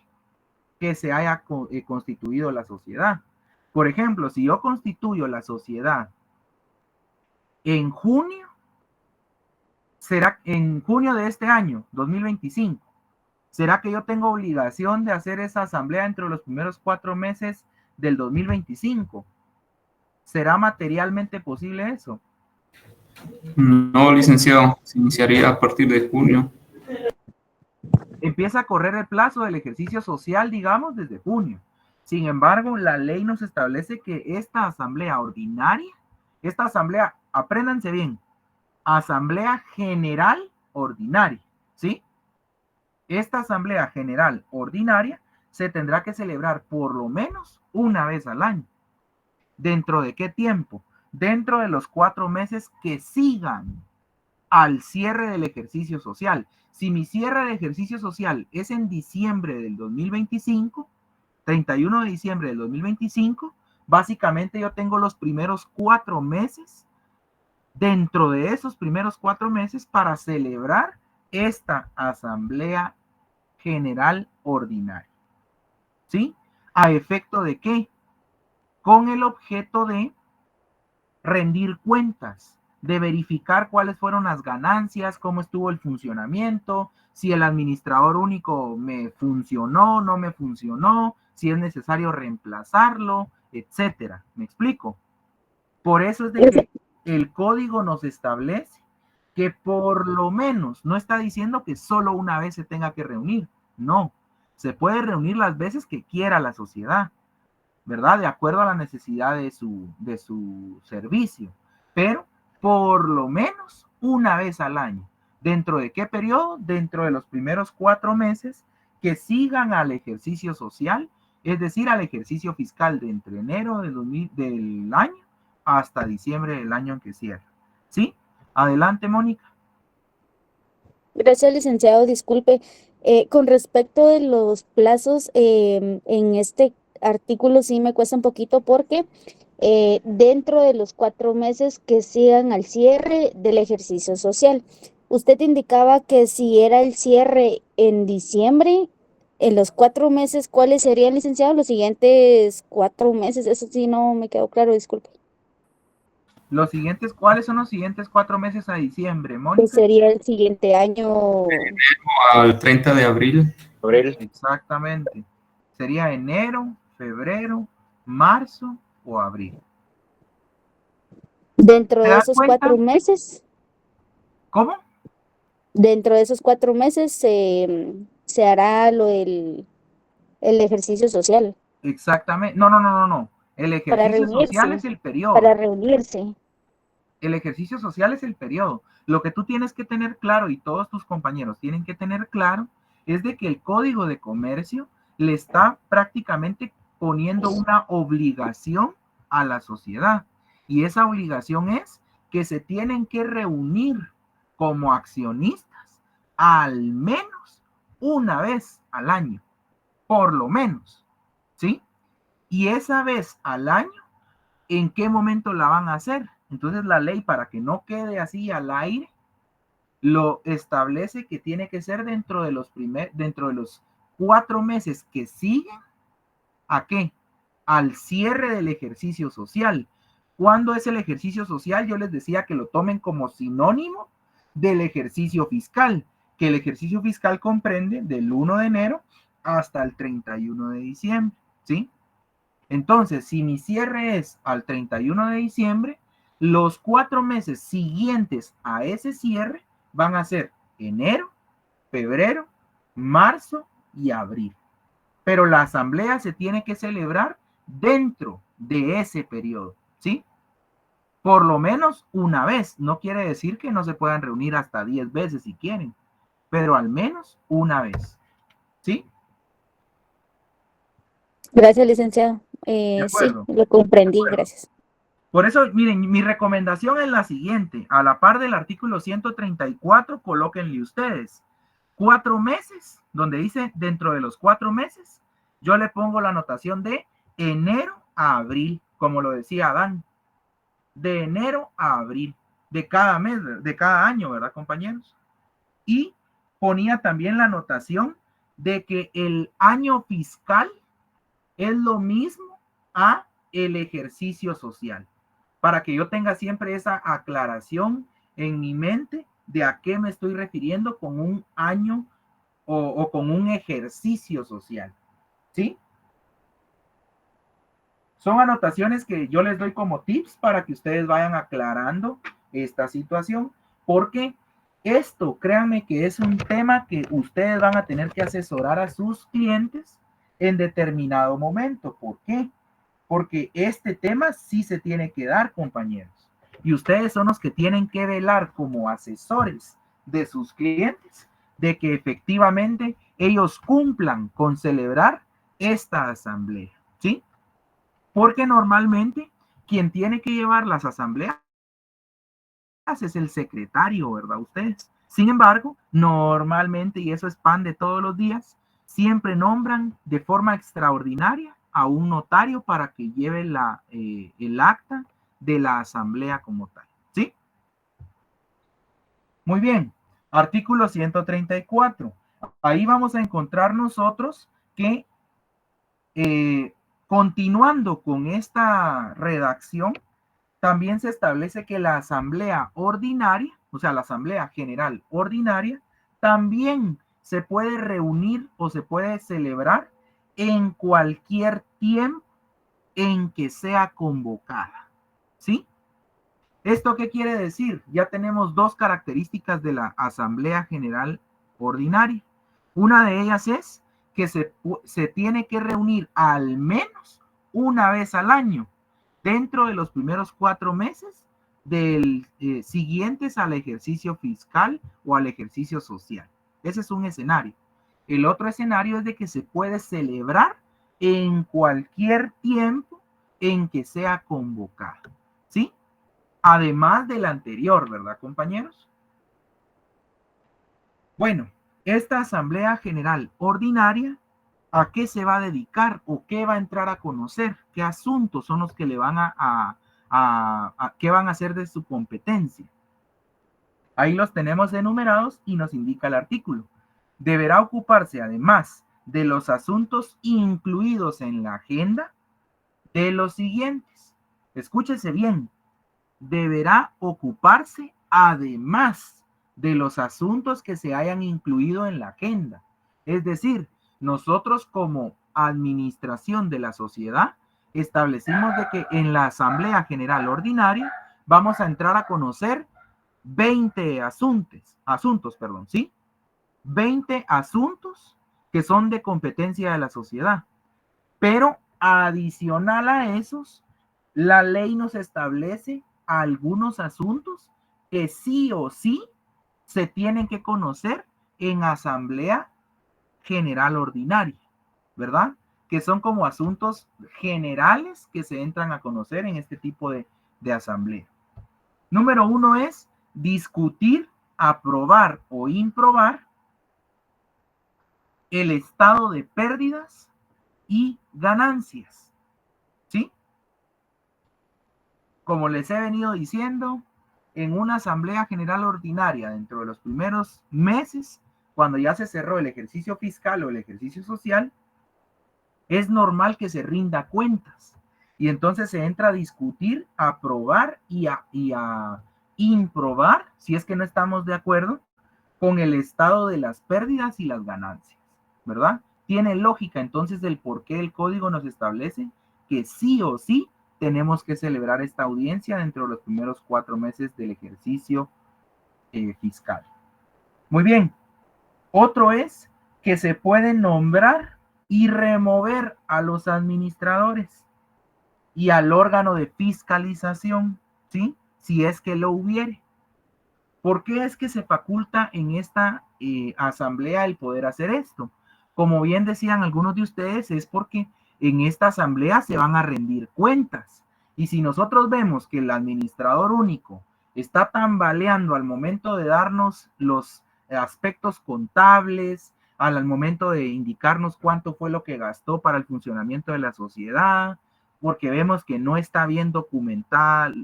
que se haya constituido la sociedad. Por ejemplo, si yo constituyo la sociedad en junio, será en junio de este año, 2025, ¿será que yo tengo obligación de hacer esa asamblea entre los primeros 4 meses del 2025? ¿Será materialmente posible eso? No, licenciado, se iniciaría a partir de junio. Empieza a correr el plazo del ejercicio social, digamos, desde junio. Sin embargo, la ley nos establece que esta asamblea ordinaria, esta asamblea, apréndanse bien, asamblea general ordinaria, ¿sí? Esta asamblea general ordinaria se tendrá que celebrar por lo menos una vez al año. ¿Dentro de qué tiempo? Dentro de los 4 meses que sigan al cierre del ejercicio social. Si mi cierre de ejercicio social es en diciembre del 2025, 31 de diciembre del 2025, básicamente yo tengo los primeros 4 meses, dentro de esos primeros 4 meses, para celebrar esta asamblea general ordinaria. ¿Sí? ¿A efecto de qué? Con el objeto de rendir cuentas, de verificar cuáles fueron las ganancias, cómo estuvo el funcionamiento, si el administrador único me funcionó, no me funcionó, si es necesario reemplazarlo, etcétera. ¿Me explico? Por eso es de que el código nos establece que por lo menos, no está diciendo que solo una vez se tenga que reunir, no, se puede reunir las veces que quiera la sociedad, ¿verdad? De acuerdo a la necesidad de su servicio, pero por lo menos una vez al año. ¿Dentro de qué periodo? Dentro de los primeros 4 meses que sigan al ejercicio social, es decir, al ejercicio fiscal de entre enero del año hasta diciembre del año en que cierra. ¿Sí? Adelante, Mónica. Gracias, licenciado. Disculpe. Con respecto de los plazos, en este artículo sí me cuesta un poquito porque dentro de los 4 meses que sigan al cierre del ejercicio social. Usted indicaba que si era el cierre en diciembre, en los 4 meses, ¿cuáles serían, licenciado? Los siguientes 4 meses, eso sí no me quedó claro, disculpe. ¿Cuáles son los siguientes 4 meses a diciembre, Que Mónica? sería el siguiente año. Al 30 de abril. Exactamente. Sería enero, febrero, marzo o abril. Dentro ¿Se de dan esos cuenta? 4 meses, ¿Cómo? dentro de esos 4 meses se hará el ejercicio social Exactamente. No. El para ejercicio social es reunirse, el periodo. para reunirse. El ejercicio social es el periodo. Lo que tú tienes que tener claro y todos tus compañeros tienen que tener claro es de que el Código de Comercio le está prácticamente poniendo una obligación a la sociedad. Y esa obligación es que se tienen que reunir como accionistas al menos una vez al año, por lo menos, ¿sí? Y esa vez al año, ¿en qué momento la van a hacer? Entonces la ley, para que no quede así al aire, lo establece que tiene que ser dentro de los 4 meses que siguen. ¿A qué? Al cierre del ejercicio social. ¿Cuándo es el ejercicio social? Yo les decía que lo tomen como sinónimo del ejercicio fiscal, que el ejercicio fiscal comprende del 1 de enero hasta el 31 de diciembre, ¿sí? Entonces, si mi cierre es al 31 de diciembre, los 4 meses siguientes a ese cierre van a ser enero, febrero, marzo y abril. Pero la asamblea se tiene que celebrar dentro de ese periodo, ¿sí? Por lo menos una vez. No quiere decir que no se puedan reunir hasta 10 veces si quieren, pero al menos una vez. ¿Sí? Gracias, licenciado. De Sí, acuerdo. lo comprendí, gracias. Por eso, miren, mi recomendación es la siguiente. A la par del artículo 134, colóquenle ustedes 4 meses, donde dice dentro de los 4 meses, yo le pongo la anotación de enero a abril, como lo decía Adán. De enero a abril, de cada mes, de cada año, ¿verdad, compañeros? Y ponía también la anotación de que el año fiscal es lo mismo a el ejercicio social, para que yo tenga siempre esa aclaración en mi mente de a qué me estoy refiriendo con un año o con un ejercicio social. ¿Sí? Son anotaciones que yo les doy como tips para que ustedes vayan aclarando esta situación, porque esto, créanme que es un tema que ustedes van a tener que asesorar a sus clientes en determinado momento. ¿Por qué? Porque este tema sí se tiene que dar, compañeros. Y ustedes son los que tienen que velar como asesores de sus clientes de que efectivamente ellos cumplan con celebrar esta asamblea, ¿sí? Porque normalmente quien tiene que llevar las asambleas es el secretario, ¿verdad? Ustedes. Sin embargo, normalmente, y eso es pan de todos los días, siempre nombran de forma extraordinaria a un notario para que lleve el acta de la asamblea como tal. ¿Sí? Muy bien. Artículo 134. Ahí vamos a encontrar nosotros que continuando con esta redacción, también se establece que la asamblea ordinaria, o sea, la asamblea general ordinaria, también se puede reunir o se puede celebrar en cualquier tiempo en que sea convocada. ¿Sí? ¿Esto qué quiere decir? Ya tenemos dos características de la asamblea general ordinaria. Una de ellas es que se tiene que reunir al menos una vez al año dentro de los primeros 4 meses del siguientes al ejercicio fiscal o al ejercicio social. Ese es un escenario. El otro escenario es de que se puede celebrar en cualquier tiempo en que sea convocado. ¿Sí? Además del anterior, ¿verdad, compañeros? Bueno, esta Asamblea General Ordinaria, ¿a qué se va a dedicar o qué va a entrar a conocer? ¿Qué asuntos son los que le van qué van a hacer de su competencia? Ahí los tenemos enumerados y nos indica el artículo. Deberá ocuparse, además de los asuntos incluidos en la agenda, de los siguientes. Escúchese bien. Deberá ocuparse, además de los asuntos que se hayan incluido en la agenda. Es decir, nosotros como administración de la sociedad establecimos de que en la Asamblea General Ordinaria vamos a entrar a conocer 20 asuntos, ¿sí? 20 asuntos que son de competencia de la sociedad. Pero adicional a esos, la ley nos establece algunos asuntos que sí o sí se tienen que conocer en Asamblea General Ordinaria, ¿verdad? Que son como asuntos generales que se entran a conocer en este tipo de asamblea. Número 1 es discutir, aprobar o improbar el estado de pérdidas y ganancias, ¿sí? Como les he venido diciendo, en una asamblea general ordinaria dentro de los primeros meses, cuando ya se cerró el ejercicio fiscal o el ejercicio social, es normal que se rinda cuentas. Y entonces se entra a discutir, a aprobar y a improbar, si es que no estamos de acuerdo, con el estado de las pérdidas y las ganancias, ¿verdad? Tiene lógica entonces del por qué el código nos establece que sí o sí tenemos que celebrar esta audiencia dentro de los primeros 4 meses del ejercicio fiscal. Muy bien. Otro es que se puede nombrar y remover a los administradores y al órgano de fiscalización. ¿sí? Si es que lo hubiere. ¿Por qué es que se faculta en esta asamblea el poder hacer esto? Como bien decían algunos de ustedes, es porque en esta asamblea se van a rendir cuentas. Y si nosotros vemos que el administrador único está tambaleando al momento de darnos los aspectos contables, al momento de indicarnos cuánto fue lo que gastó para el funcionamiento de la sociedad, porque vemos que no está bien documentado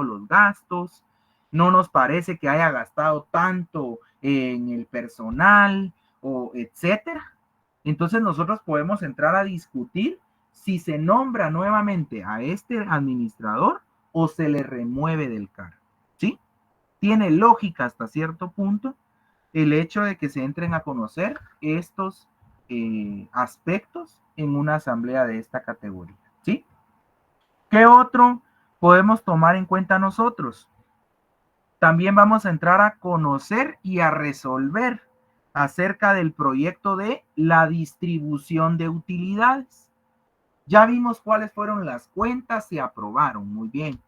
los gastos, no nos parece que haya gastado tanto en el personal o etcétera. Entonces nosotros podemos entrar a discutir si se nombra nuevamente a este administrador o se le remueve del cargo, ¿sí? Tiene lógica hasta cierto punto el hecho de que se entren a conocer estos aspectos en una asamblea de esta categoría, ¿sí? ¿Qué otro podemos tomar en cuenta nosotros? También vamos a entrar a conocer y a resolver acerca del proyecto de la distribución de utilidades. Ya vimos cuáles fueron las cuentas, se aprobaron, muy bien.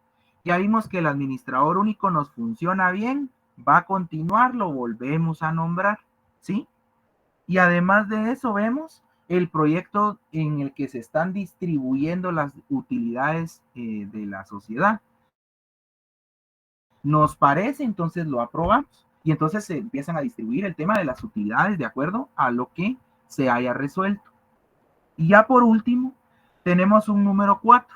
Ya vimos que el administrador único nos funciona bien, va a continuar, lo volvemos a nombrar, ¿sí? Y además de eso vemos el proyecto en el que se están distribuyendo las utilidades de la sociedad. Nos parece, entonces lo aprobamos. Y entonces se empiezan a distribuir el tema de las utilidades de acuerdo a lo que se haya resuelto. Y ya por último, tenemos un número 4,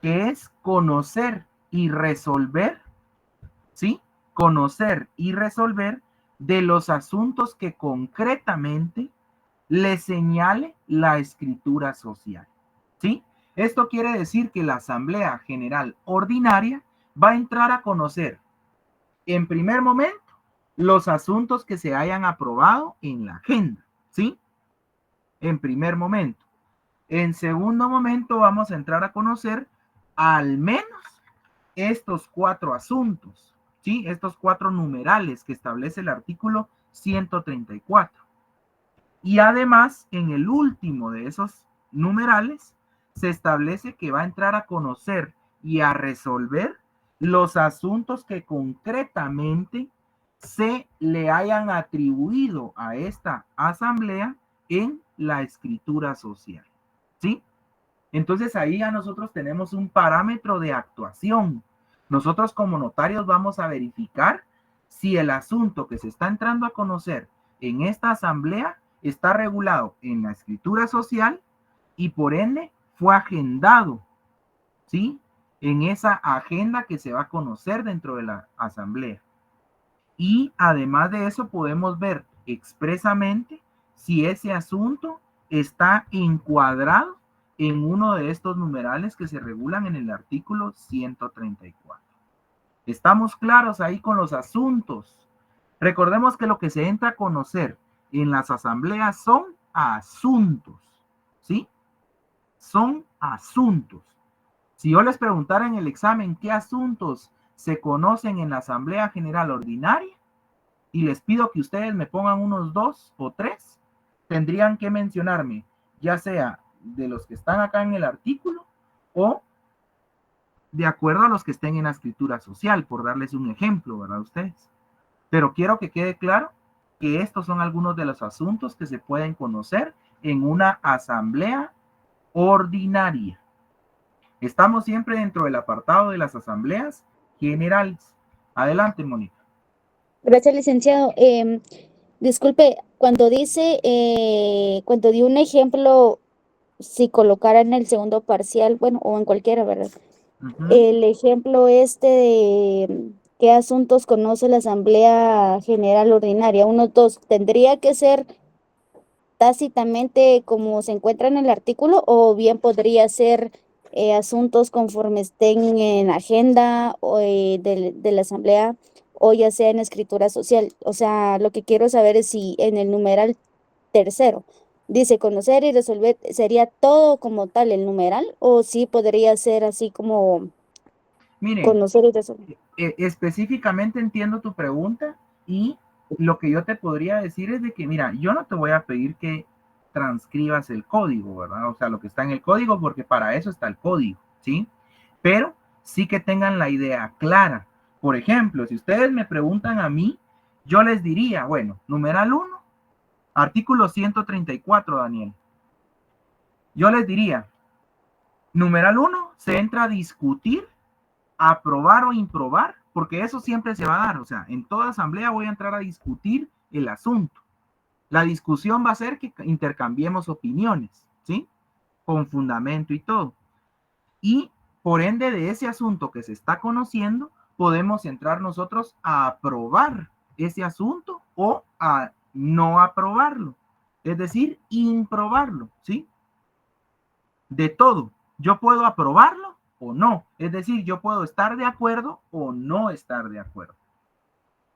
que es conocer y resolver, ¿sí? Conocer y resolver de los asuntos que concretamente le señale la escritura social, ¿sí? Esto quiere decir que la Asamblea General Ordinaria va a entrar a conocer, en primer momento, los asuntos que se hayan aprobado en la agenda, ¿sí? En primer momento. En segundo momento, vamos a entrar a conocer al menos estos 4 asuntos, ¿sí? Estos 4 numerales que establece el artículo 134. Y además, en el último de esos numerales, se establece que va a entrar a conocer y a resolver los asuntos que concretamente se le hayan atribuido a esta asamblea en la escritura social, ¿sí? Entonces ahí ya nosotros tenemos un parámetro de actuación. Nosotros como notarios vamos a verificar si el asunto que se está entrando a conocer en esta asamblea está regulado en la escritura social y por ende fue agendado, ¿sí? En esa agenda que se va a conocer dentro de la asamblea. Y además de eso podemos ver expresamente si ese asunto está encuadrado en uno de estos numerales que se regulan en el artículo 134. ¿Estamos claros ahí con los asuntos? Recordemos que lo que se entra a conocer en las asambleas son asuntos, ¿sí? Son asuntos. Si yo les preguntara en el examen qué asuntos se conocen en la Asamblea General Ordinaria y les pido que ustedes me pongan unos 2 o 3, tendrían que mencionarme, ya sea de los que están acá en el artículo o de acuerdo a los que estén en la escritura social, por darles un ejemplo, ¿verdad ustedes? Pero quiero que quede claro que estos son algunos de los asuntos que se pueden conocer en una asamblea ordinaria. Estamos siempre dentro del apartado de las asambleas generales. Adelante, Mónica. Gracias, licenciado. Disculpe, cuando cuando di un ejemplo, si colocara en el segundo parcial, bueno, o en cualquiera, ¿verdad? El ejemplo de qué asuntos conoce la Asamblea General Ordinaria, unos 2, ¿tendría que ser tácitamente como se encuentra en el artículo o bien podría ser asuntos conforme estén en agenda o, de la Asamblea o ya sea en escritura social? O sea, lo que quiero saber es si en el numeral 3 dice conocer y resolver, ¿sería todo como tal el numeral o sí podría ser así como Miren, conocer y resolver? Específicamente entiendo tu pregunta y lo que yo te podría decir es de que, mira, yo no te voy a pedir que transcribas el código, ¿verdad? O sea, lo que está en el código, porque para eso está el código, ¿sí? Pero sí que tengan la idea clara. Por ejemplo, si ustedes me preguntan a mí, yo les diría, bueno, numeral 1, artículo 134, Daniel. Yo les diría, numeral 1, se entra a discutir, aprobar o improbar, porque eso siempre se va a dar. O sea, en toda asamblea voy a entrar a discutir el asunto. La discusión va a ser que intercambiemos opiniones, ¿sí? Con fundamento y todo. Y por ende de ese asunto que se está conociendo, podemos entrar nosotros a aprobar ese asunto o a no aprobarlo. Es decir, improbarlo, ¿sí? De todo. Yo puedo aprobarlo o no. Es decir, yo puedo estar de acuerdo o no estar de acuerdo.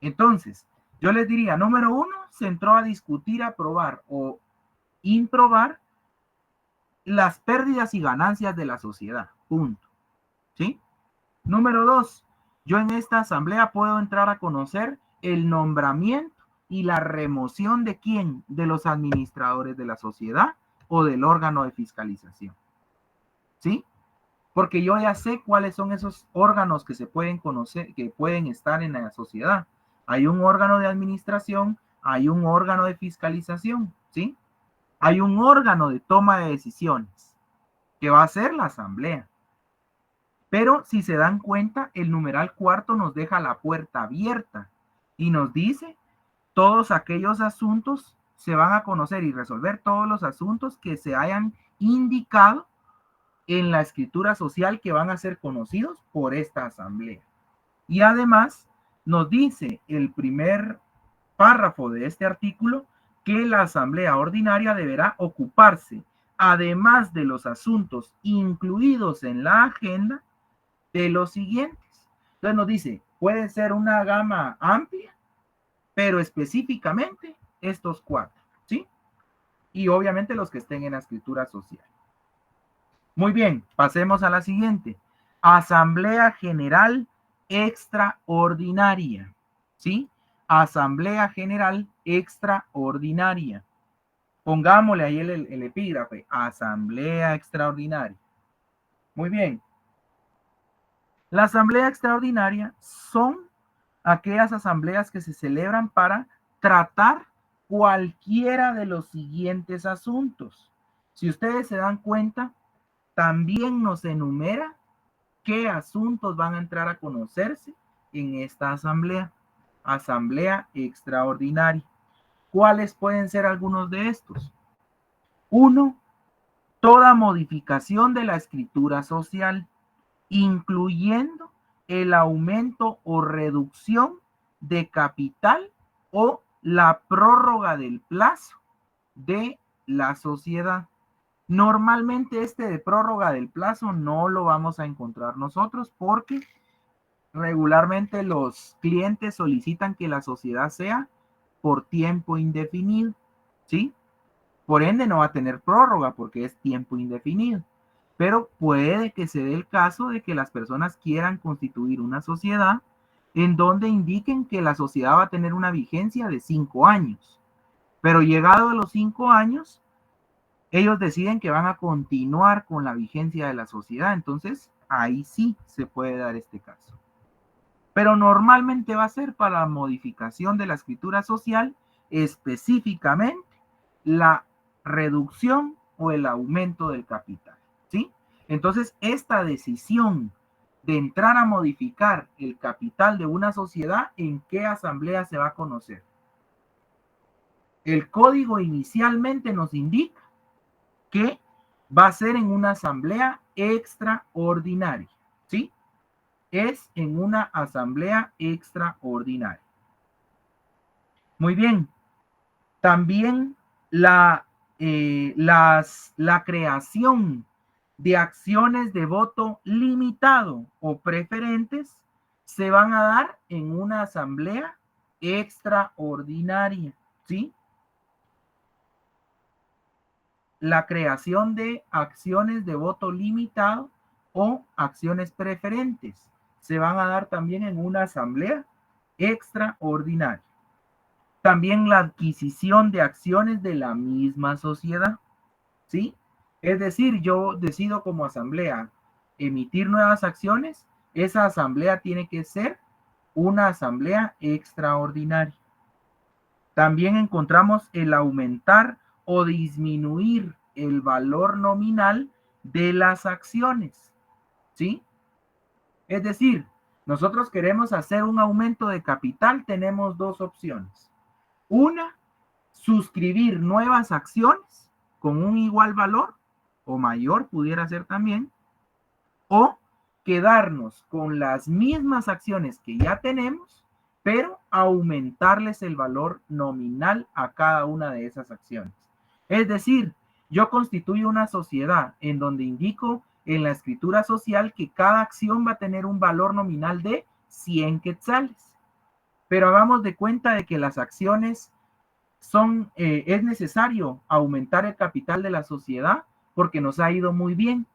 Entonces, yo les diría, número 1, se entró a discutir, aprobar o improbar las pérdidas y ganancias de la sociedad. Punto. ¿Sí? Número 2, yo en esta asamblea puedo entrar a conocer el nombramiento y la remoción de quién, de los administradores de la sociedad o del órgano de fiscalización. ¿Sí? Porque yo ya sé cuáles son esos órganos que se pueden conocer, que pueden estar en la sociedad. Hay un órgano de administración, hay un órgano de fiscalización, ¿sí? Hay un órgano de toma de decisiones, que va a ser la asamblea. Pero si se dan cuenta, el numeral 4 nos deja la puerta abierta y nos dice, todos aquellos asuntos se van a conocer y resolver todos los asuntos que se hayan indicado en la escritura social que van a ser conocidos por esta asamblea. Y además nos dice el primer párrafo de este artículo que la asamblea ordinaria deberá ocuparse, además de los asuntos incluidos en la agenda, de los siguientes. Entonces nos dice, puede ser una gama amplia, pero específicamente estos 4, ¿sí? Y obviamente los que estén en la escritura social. Muy bien, pasemos a la siguiente. Asamblea General Extraordinaria, ¿sí? Asamblea General Extraordinaria. Pongámosle ahí el epígrafe, Asamblea Extraordinaria. Muy bien. La Asamblea Extraordinaria son aquellas asambleas que se celebran para tratar cualquiera de los siguientes asuntos. Si ustedes se dan cuenta, también nos enumera qué asuntos van a entrar a conocerse en esta asamblea, asamblea extraordinaria. ¿Cuáles pueden ser algunos de estos? 1, toda modificación de la escritura social, incluyendo el aumento o reducción de capital o la prórroga del plazo de la sociedad. Normalmente este de prórroga del plazo no lo vamos a encontrar nosotros porque regularmente los clientes solicitan que la sociedad sea por tiempo indefinido, ¿sí? Por ende no va a tener prórroga porque es tiempo indefinido. Pero puede que se dé el caso de que las personas quieran constituir una sociedad en donde indiquen que la sociedad va a tener una vigencia de 5 años. Pero llegado a los 5 años, ellos deciden que van a continuar con la vigencia de la sociedad. Entonces, ahí sí se puede dar este caso. Pero normalmente va a ser para la modificación de la escritura social, específicamente la reducción o el aumento del capital, ¿sí? Entonces, esta decisión de entrar a modificar el capital de una sociedad, ¿en qué asamblea se va a conocer? El código inicialmente nos indica que va a ser en una asamblea extraordinaria, ¿sí? Es en una asamblea extraordinaria. Muy bien. También la creación de acciones de voto limitado o preferentes se van a dar en una asamblea extraordinaria, ¿sí? La creación de acciones de voto limitado o acciones preferentes se van a dar también en una asamblea extraordinaria. También la adquisición de acciones de la misma sociedad, ¿sí? Es decir, yo decido como asamblea emitir nuevas acciones, esa asamblea tiene que ser una asamblea extraordinaria. También encontramos el aumentar o disminuir el valor nominal de las acciones, ¿sí? Es decir, nosotros queremos hacer un aumento de capital, tenemos dos opciones. Una, suscribir nuevas acciones con un igual valor o mayor, pudiera ser también, o quedarnos con las mismas acciones que ya tenemos, pero aumentarles el valor nominal a cada una de esas acciones. Es decir, yo constituyo una sociedad en donde indico en la escritura social que cada acción va a tener un valor nominal de 100 quetzales. Pero hagamos de cuenta de que las acciones es necesario aumentar el capital de la sociedad porque nos ha ido muy bien.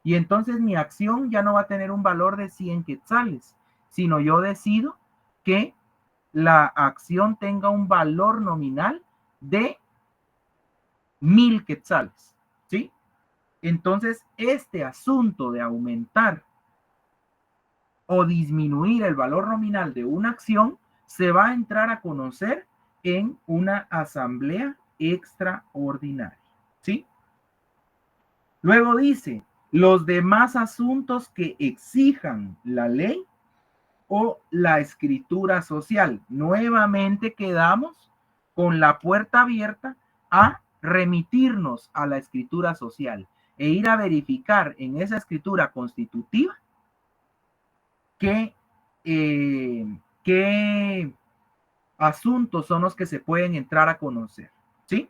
Y entonces mi acción ya no va a tener un valor de 100 quetzales, sino yo decido que la acción tenga un valor nominal de 1000 quetzales, ¿sí? Entonces, este asunto de aumentar o disminuir el valor nominal de una acción se va a entrar a conocer en una asamblea extraordinaria, ¿sí? Luego dice, los demás asuntos que exijan la ley o la escritura social. Nuevamente quedamos con la puerta abierta a remitirnos a la escritura social e ir a verificar en esa escritura constitutiva qué asuntos son los que se pueden entrar a conocer, ¿sí?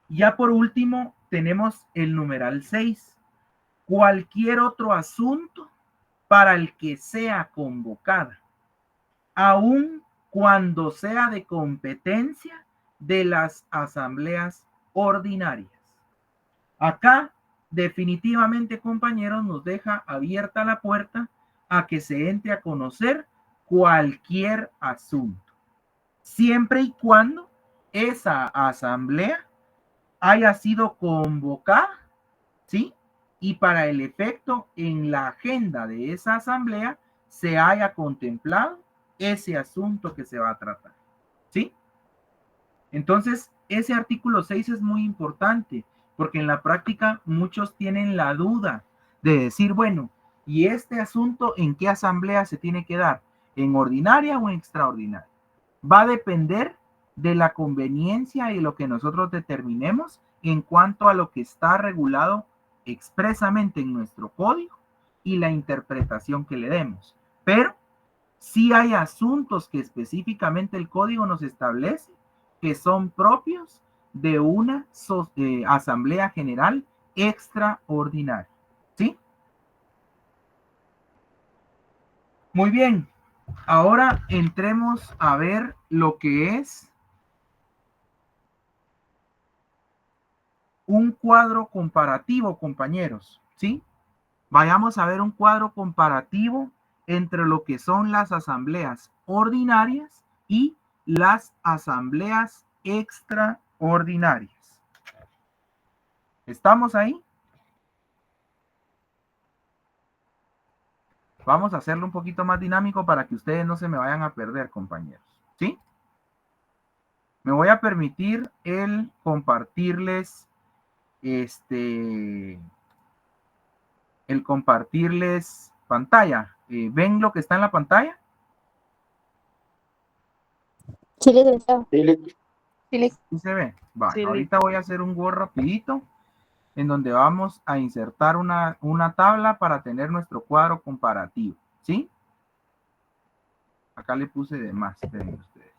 Ya por último, tenemos el numeral 6. Cualquier otro asunto para el que sea convocada, aun cuando sea de competencia de las asambleas ordinarias. Acá, definitivamente, compañeros, nos deja abierta la puerta a que se entre a conocer cualquier asunto, siempre y cuando esa asamblea haya sido convocada, ¿sí? Y para el efecto en la agenda de esa asamblea se haya contemplado ese asunto que se va a tratar, ¿sí? Entonces, ese artículo 6 es muy importante porque en la práctica muchos tienen la duda de decir, bueno, ¿y este asunto en qué asamblea se tiene que dar? ¿En ordinaria o en extraordinaria? Va a depender de la conveniencia y lo que nosotros determinemos en cuanto a lo que está regulado expresamente en nuestro código y la interpretación que le demos. Pero sí hay asuntos que específicamente el código nos establece que son propios de una asamblea general extraordinaria, ¿sí? Muy bien, ahora entremos a ver lo que es un cuadro comparativo, compañeros, ¿sí? Vayamos a ver un cuadro comparativo entre lo que son las asambleas ordinarias y las asambleas extraordinarias. ¿Estamos ahí? Vamos a hacerlo un poquito más dinámico para que ustedes no se me vayan a perder, compañeros, ¿sí? Me voy a permitir el compartirles pantalla. ¿Ven lo que está en la pantalla? Sí, licenciado. ¿Sí se ve? Vale, Sí, ahorita voy a hacer un Word rapidito en donde vamos a insertar una tabla para tener nuestro cuadro comparativo, ¿sí? Acá le puse de más, esperen ustedes.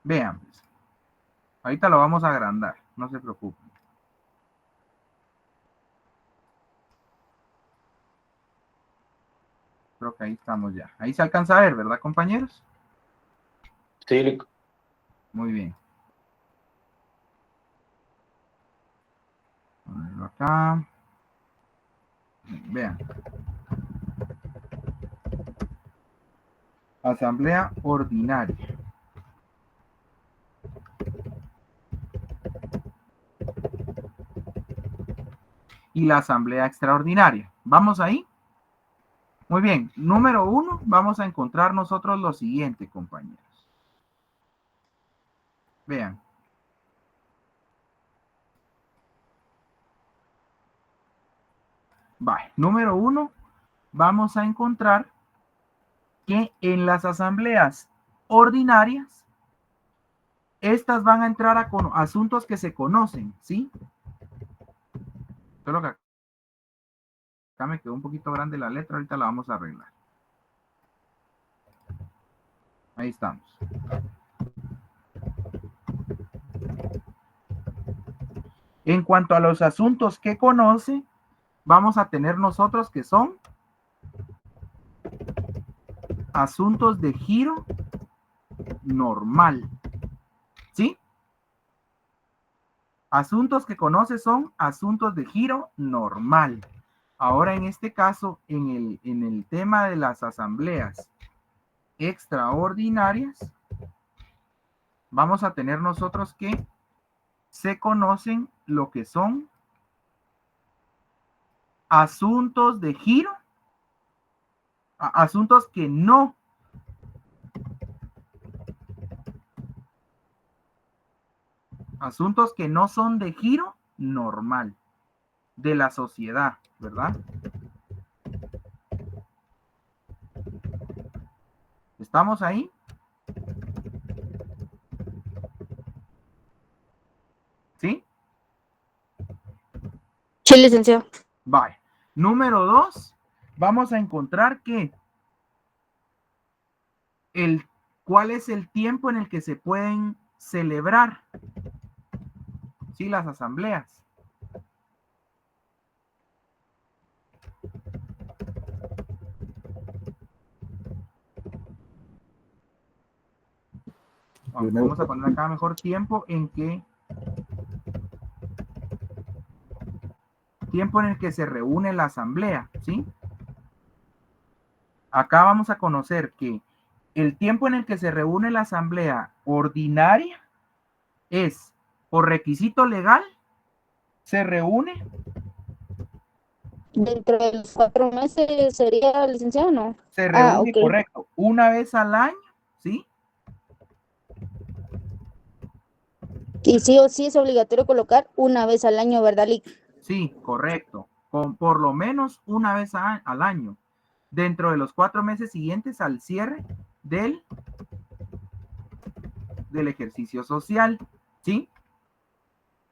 Vean, pues. Ahorita lo vamos a agrandar, no se preocupen. Creo que ahí estamos ya. Ahí se alcanza a ver, ¿verdad, compañeros? Sí. Muy bien. Ponerlo acá. Vean. Asamblea ordinaria. y la asamblea extraordinaria. ¿Vamos ahí? Muy bien. Número 1, vamos a encontrar nosotros lo siguiente, compañeros. Vean. Vale. Número 1, vamos a encontrar que en las asambleas ordinarias, estas van a entrar a asuntos que se conocen, ¿sí? Solo que acá me quedó un poquito grande la letra, ahorita la vamos a arreglar. Ahí estamos. En cuanto a los asuntos que conoce, vamos a tener nosotros que son asuntos de giro normal. ¿Sí? Asuntos que conoce son asuntos de giro normal. Ahora, en este caso, en el tema de las asambleas extraordinarias, vamos a tener nosotros que se conocen lo que son asuntos de giro, asuntos que no son de giro normal de la sociedad, ¿verdad? ¿Estamos ahí? ¿Sí? Sí, licenciado. Vale. Número 2, vamos a encontrar que ¿cuál es el tiempo en el que se pueden celebrar? Sí, las asambleas. Vamos a poner acá mejor tiempo en el que se reúne la asamblea, ¿sí? Acá vamos a conocer que el tiempo en el que se reúne la asamblea ordinaria es, por requisito legal, se reúne Dentro de los 4 meses sería, licenciado, ¿no? Se reúne, ok. correcto, una vez al año, ¿sí? Y sí o sí es obligatorio colocar una vez al año, ¿verdad, Lic? Sí, correcto. Con por lo menos una vez al año, dentro de los 4 meses siguientes al cierre del ejercicio social, ¿sí?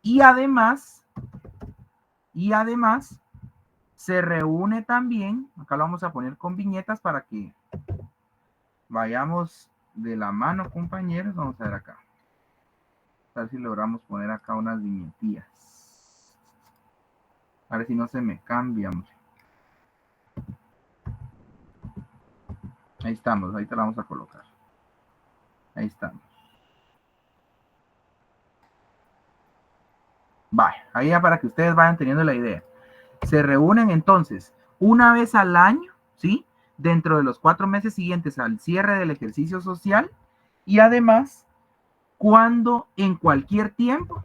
Y además, se reúne también, acá lo vamos a poner con viñetas para que vayamos de la mano, compañeros. Vamos a ver acá. A ver si logramos poner acá unas viñetillas. A ver si no se me cambia, hombre. Ahí estamos, ahí te la vamos a colocar. Ahí estamos. Vale, ahí ya para que ustedes vayan teniendo la idea. Se reúnen entonces una vez al año, ¿sí? Dentro de los 4 meses siguientes al cierre del ejercicio social y además cuando en cualquier tiempo,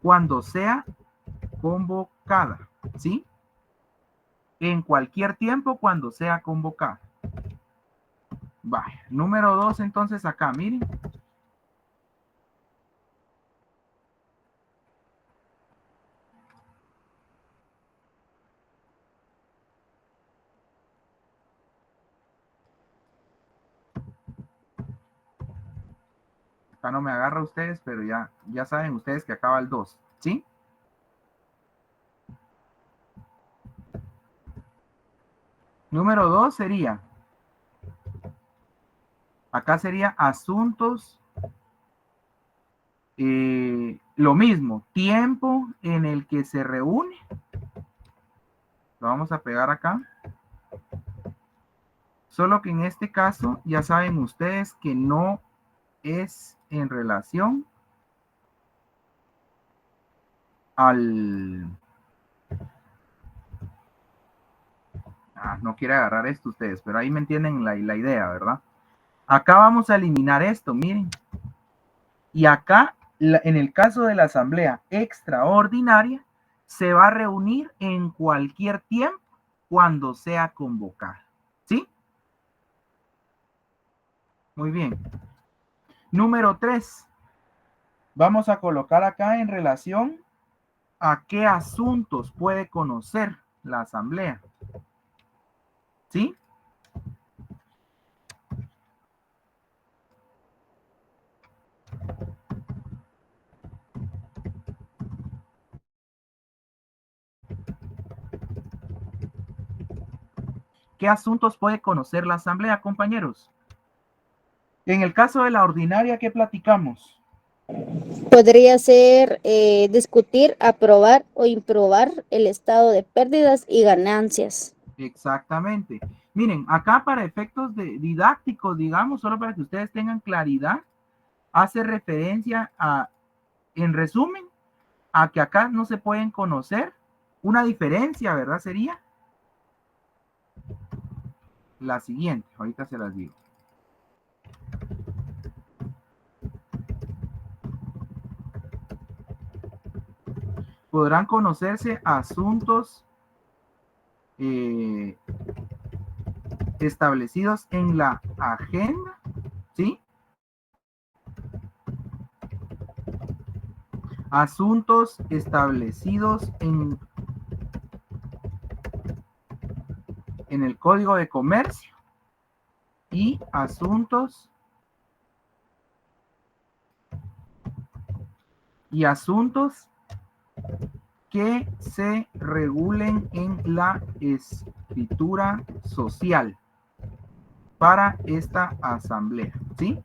cuando sea convocada, ¿sí? En cualquier tiempo cuando sea convocada. Vale, número 2 entonces acá, miren. Acá no me agarra ustedes, pero ya saben ustedes que acaba el 2, ¿sí? Número 2 sería, acá sería asuntos, lo mismo, tiempo en el que se reúne. Lo vamos a pegar acá. Solo que en este caso ya saben ustedes que no es en relación al... no quiere agarrar esto ustedes, pero ahí me entienden la idea, ¿verdad? Acá vamos a eliminar esto, miren. Y acá en el caso de la asamblea extraordinaria, se va a reunir en cualquier tiempo cuando sea convocada. ¿Sí? Muy bien. Número 3. Vamos a colocar acá en relación a qué asuntos puede conocer la asamblea. ¿Sí? ¿Qué asuntos puede conocer la asamblea, compañeros? En el caso de la ordinaria, ¿qué platicamos? Podría ser discutir, aprobar o improbar el estado de pérdidas y ganancias. Exactamente. Miren, acá para efectos didácticos, digamos, solo para que ustedes tengan claridad, hace referencia a, en resumen, a que acá no se pueden conocer. Una diferencia, ¿verdad? Sería la siguiente. Ahorita se las digo. Podrán conocerse asuntos establecidos en la agenda, ¿sí? Asuntos establecidos en el Código de Comercio y asuntos que se regulen en la escritura social para esta asamblea, ¿sí?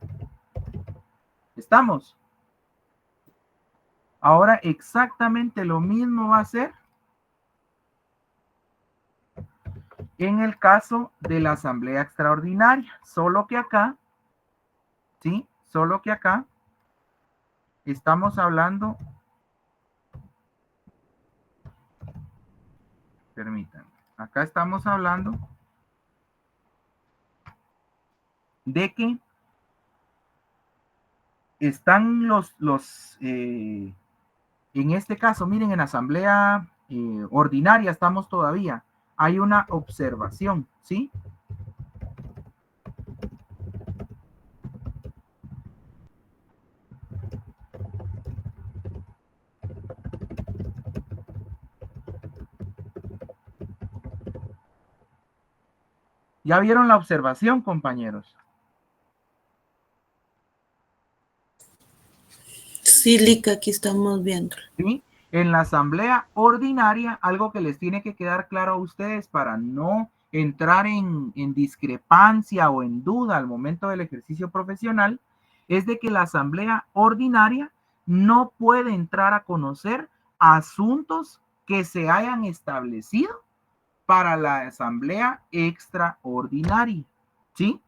¿Estamos? Ahora exactamente lo mismo va a ser en el caso de la asamblea extraordinaria, solo que acá, ¿sí? Solo que acá estamos hablando, permítanme, acá estamos hablando de que están en este caso, miren, en asamblea ordinaria estamos todavía, hay una observación, ¿sí? ¿Ya vieron la observación, compañeros? Sí, Lica, aquí estamos viendo. ¿Sí? En la asamblea ordinaria, algo que les tiene que quedar claro a ustedes para no entrar en discrepancia o en duda al momento del ejercicio profesional, es de que la asamblea ordinaria no puede entrar a conocer asuntos que se hayan establecido para la asamblea extraordinaria, ¿sí?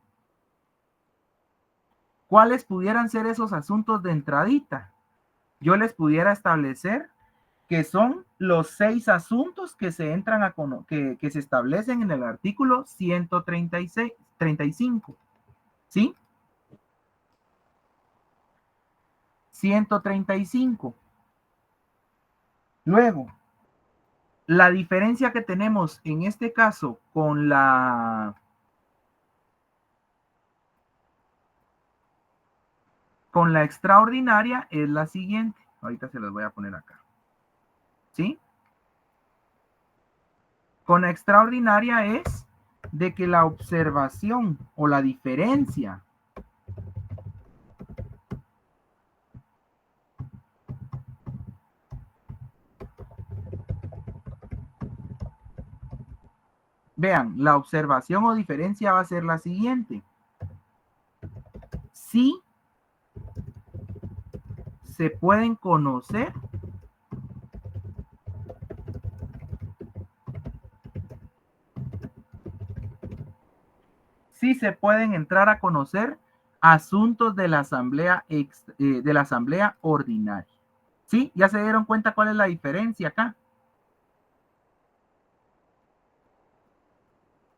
¿Cuáles pudieran ser esos asuntos de entradita? Yo les pudiera establecer que son los 6 asuntos que se entran a que se establecen en el artículo 135, ¿sí? 135. Luego, la diferencia que tenemos en este caso con la extraordinaria es la siguiente. Ahorita se los voy a poner acá. ¿Sí? Con la extraordinaria es de que la observación o la diferencia vean, la observación o diferencia va a ser la siguiente. Sí se pueden conocer sí se pueden entrar a conocer asuntos de la asamblea ordinaria. ¿Sí? ¿Ya se dieron cuenta cuál es la diferencia acá?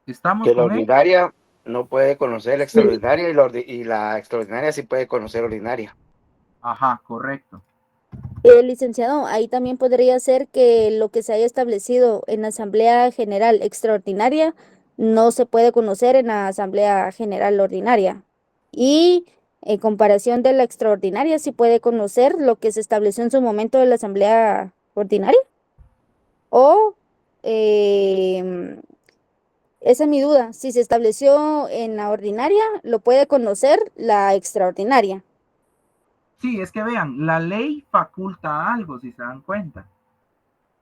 ¿Estamos Que la con él? ordinaria no puede conocer la extraordinaria y la extraordinaria sí puede conocer ordinaria. Ajá, correcto. Licenciado, ahí también podría ser que lo que se haya establecido en la Asamblea General Extraordinaria no se puede conocer en la Asamblea General Ordinaria. Y en comparación de la extraordinaria, sí puede conocer lo que se estableció en su momento de la Asamblea Ordinaria. O, esa es mi duda, si se estableció en la ordinaria, lo puede conocer la extraordinaria. Sí, es que vean, la ley faculta algo, si se dan cuenta.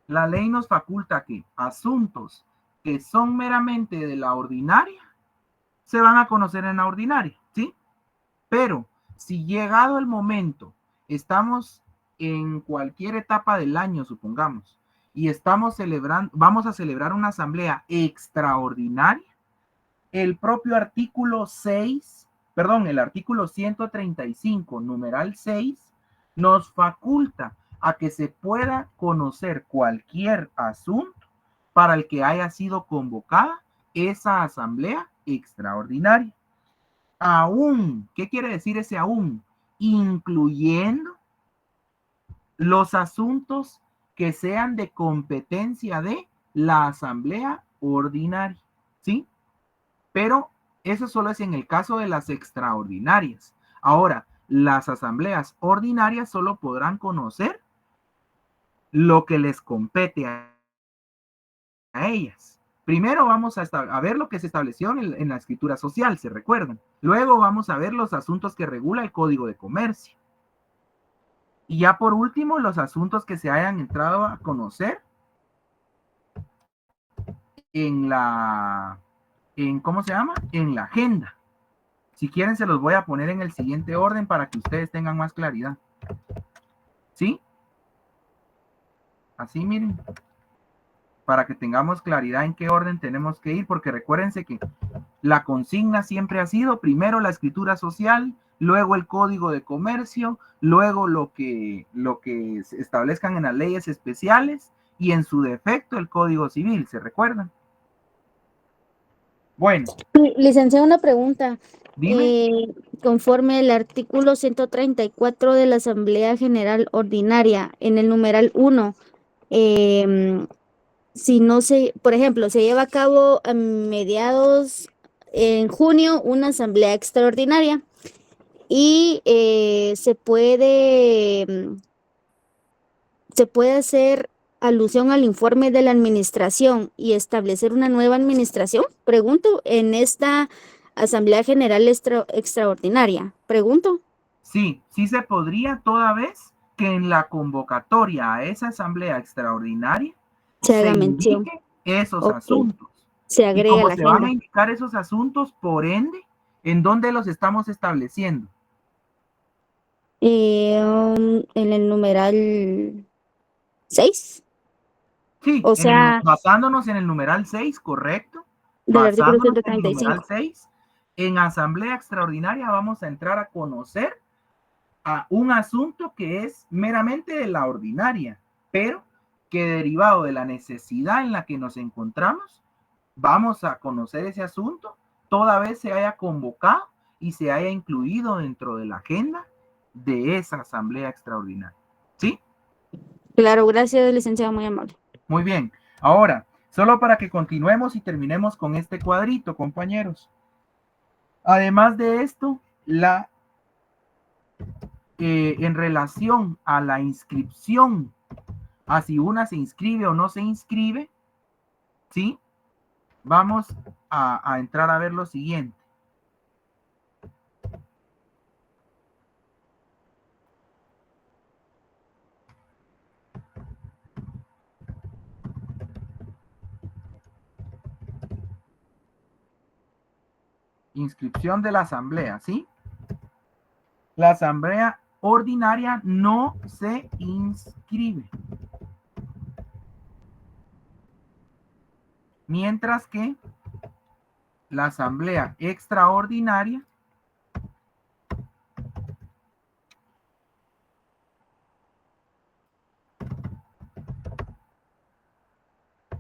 La ley nos faculta que asuntos que son meramente de la ordinaria se van a conocer en la ordinaria, ¿sí? Pero si llegado el momento, estamos en cualquier etapa del año, supongamos, y estamos celebrando, vamos a celebrar una asamblea extraordinaria, el propio artículo 6, perdón, el artículo 135, numeral 6, nos faculta a que se pueda conocer cualquier asunto para el que haya sido convocada esa asamblea extraordinaria. Aún, ¿qué quiere decir ese aún? Incluyendo los asuntos que sean de competencia de la asamblea ordinaria, ¿sí? Pero eso solo es en el caso de las extraordinarias. Ahora, las asambleas ordinarias solo podrán conocer lo que les compete a ellas. Primero vamos a ver lo que se estableció en la escritura social, ¿se recuerdan? Luego vamos a ver los asuntos que regula el Código de Comercio. Y ya por último, los asuntos que se hayan entrado a conocer ¿cómo se llama? En la agenda. Si quieren, se los voy a poner en el siguiente orden para que ustedes tengan más claridad. ¿Sí? Así, miren. Para que tengamos claridad en qué orden tenemos que ir, porque recuérdense que la consigna siempre ha sido primero la escritura social, luego el Código de Comercio, luego lo que se establezcan en las leyes especiales y en su defecto el Código Civil, ¿se recuerdan? Bueno. Licenciado, una pregunta. Dime. Conforme el artículo 134 de la Asamblea General Ordinaria, en el numeral 1, si no se, por ejemplo, se lleva a cabo a mediados en junio una asamblea extraordinaria y se puede hacer alusión al informe de la administración y establecer una nueva administración, pregunto, en esta Asamblea General Extraordinaria, pregunto. Sí, sí se podría toda vez que en la convocatoria a esa asamblea extraordinaria se haga mención. Indique esos asuntos. Se agrega y como la se agenda. van a indicar esos asuntos, por ende, ¿en dónde los estamos estableciendo? En el numeral 6. Sí, O sea, basándonos en el numeral 6, correcto. Del artículo Basándonos en el numeral 135. 6, en asamblea extraordinaria vamos a entrar a conocer a un asunto que es meramente de la ordinaria, pero que derivado de la necesidad en la que nos encontramos, vamos a conocer ese asunto toda vez se haya convocado y se haya incluido dentro de la agenda de esa asamblea extraordinaria. ¿Sí? Claro, gracias, licenciado, muy amable. Muy bien. Ahora, solo para que continuemos y terminemos con este cuadrito, compañeros. Además de esto, en relación a la inscripción, a si una se inscribe o no se inscribe, ¿sí? Vamos a entrar a ver lo siguiente. Inscripción de la asamblea, ¿sí? La asamblea ordinaria no se inscribe. Mientras que la asamblea extraordinaria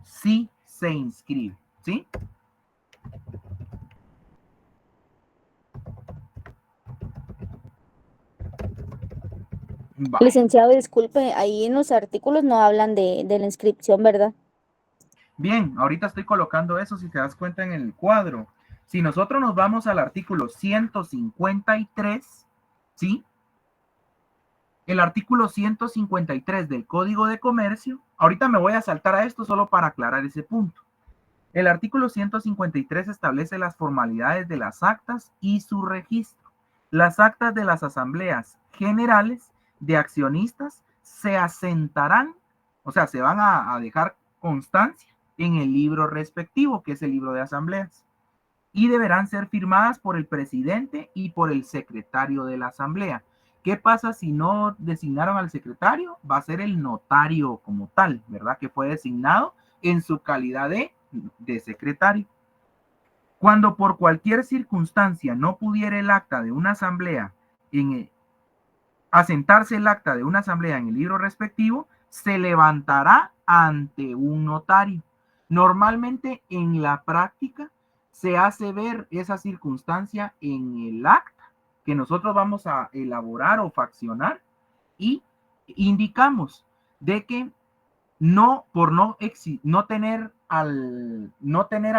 sí se inscribe, ¿sí? Va. Licenciado, disculpe, ahí en los artículos no hablan de la inscripción, ¿verdad? Bien, ahorita estoy colocando eso, si te das cuenta en el cuadro. Si nosotros nos vamos al artículo 153, ¿sí? El artículo 153 del Código de Comercio, ahorita me voy a saltar a esto solo para aclarar ese punto. El artículo 153 establece las formalidades de las actas y su registro. Las actas de las asambleas generales de accionistas se asentarán, o sea, se van a dejar constancia en el libro respectivo, que es el libro de asambleas, y deberán ser firmadas por el presidente y por el secretario de la asamblea. ¿Qué pasa si no designaron al secretario? Va a ser el notario como tal, ¿verdad? Que fue designado en su calidad de secretario. Cuando por cualquier circunstancia no pudiera el acta de una asamblea asentarse el acta de una asamblea en el libro respectivo, se levantará ante un notario. Normalmente en la práctica se hace ver esa circunstancia en el acta que nosotros vamos a elaborar o faccionar y indicamos de que por no tener a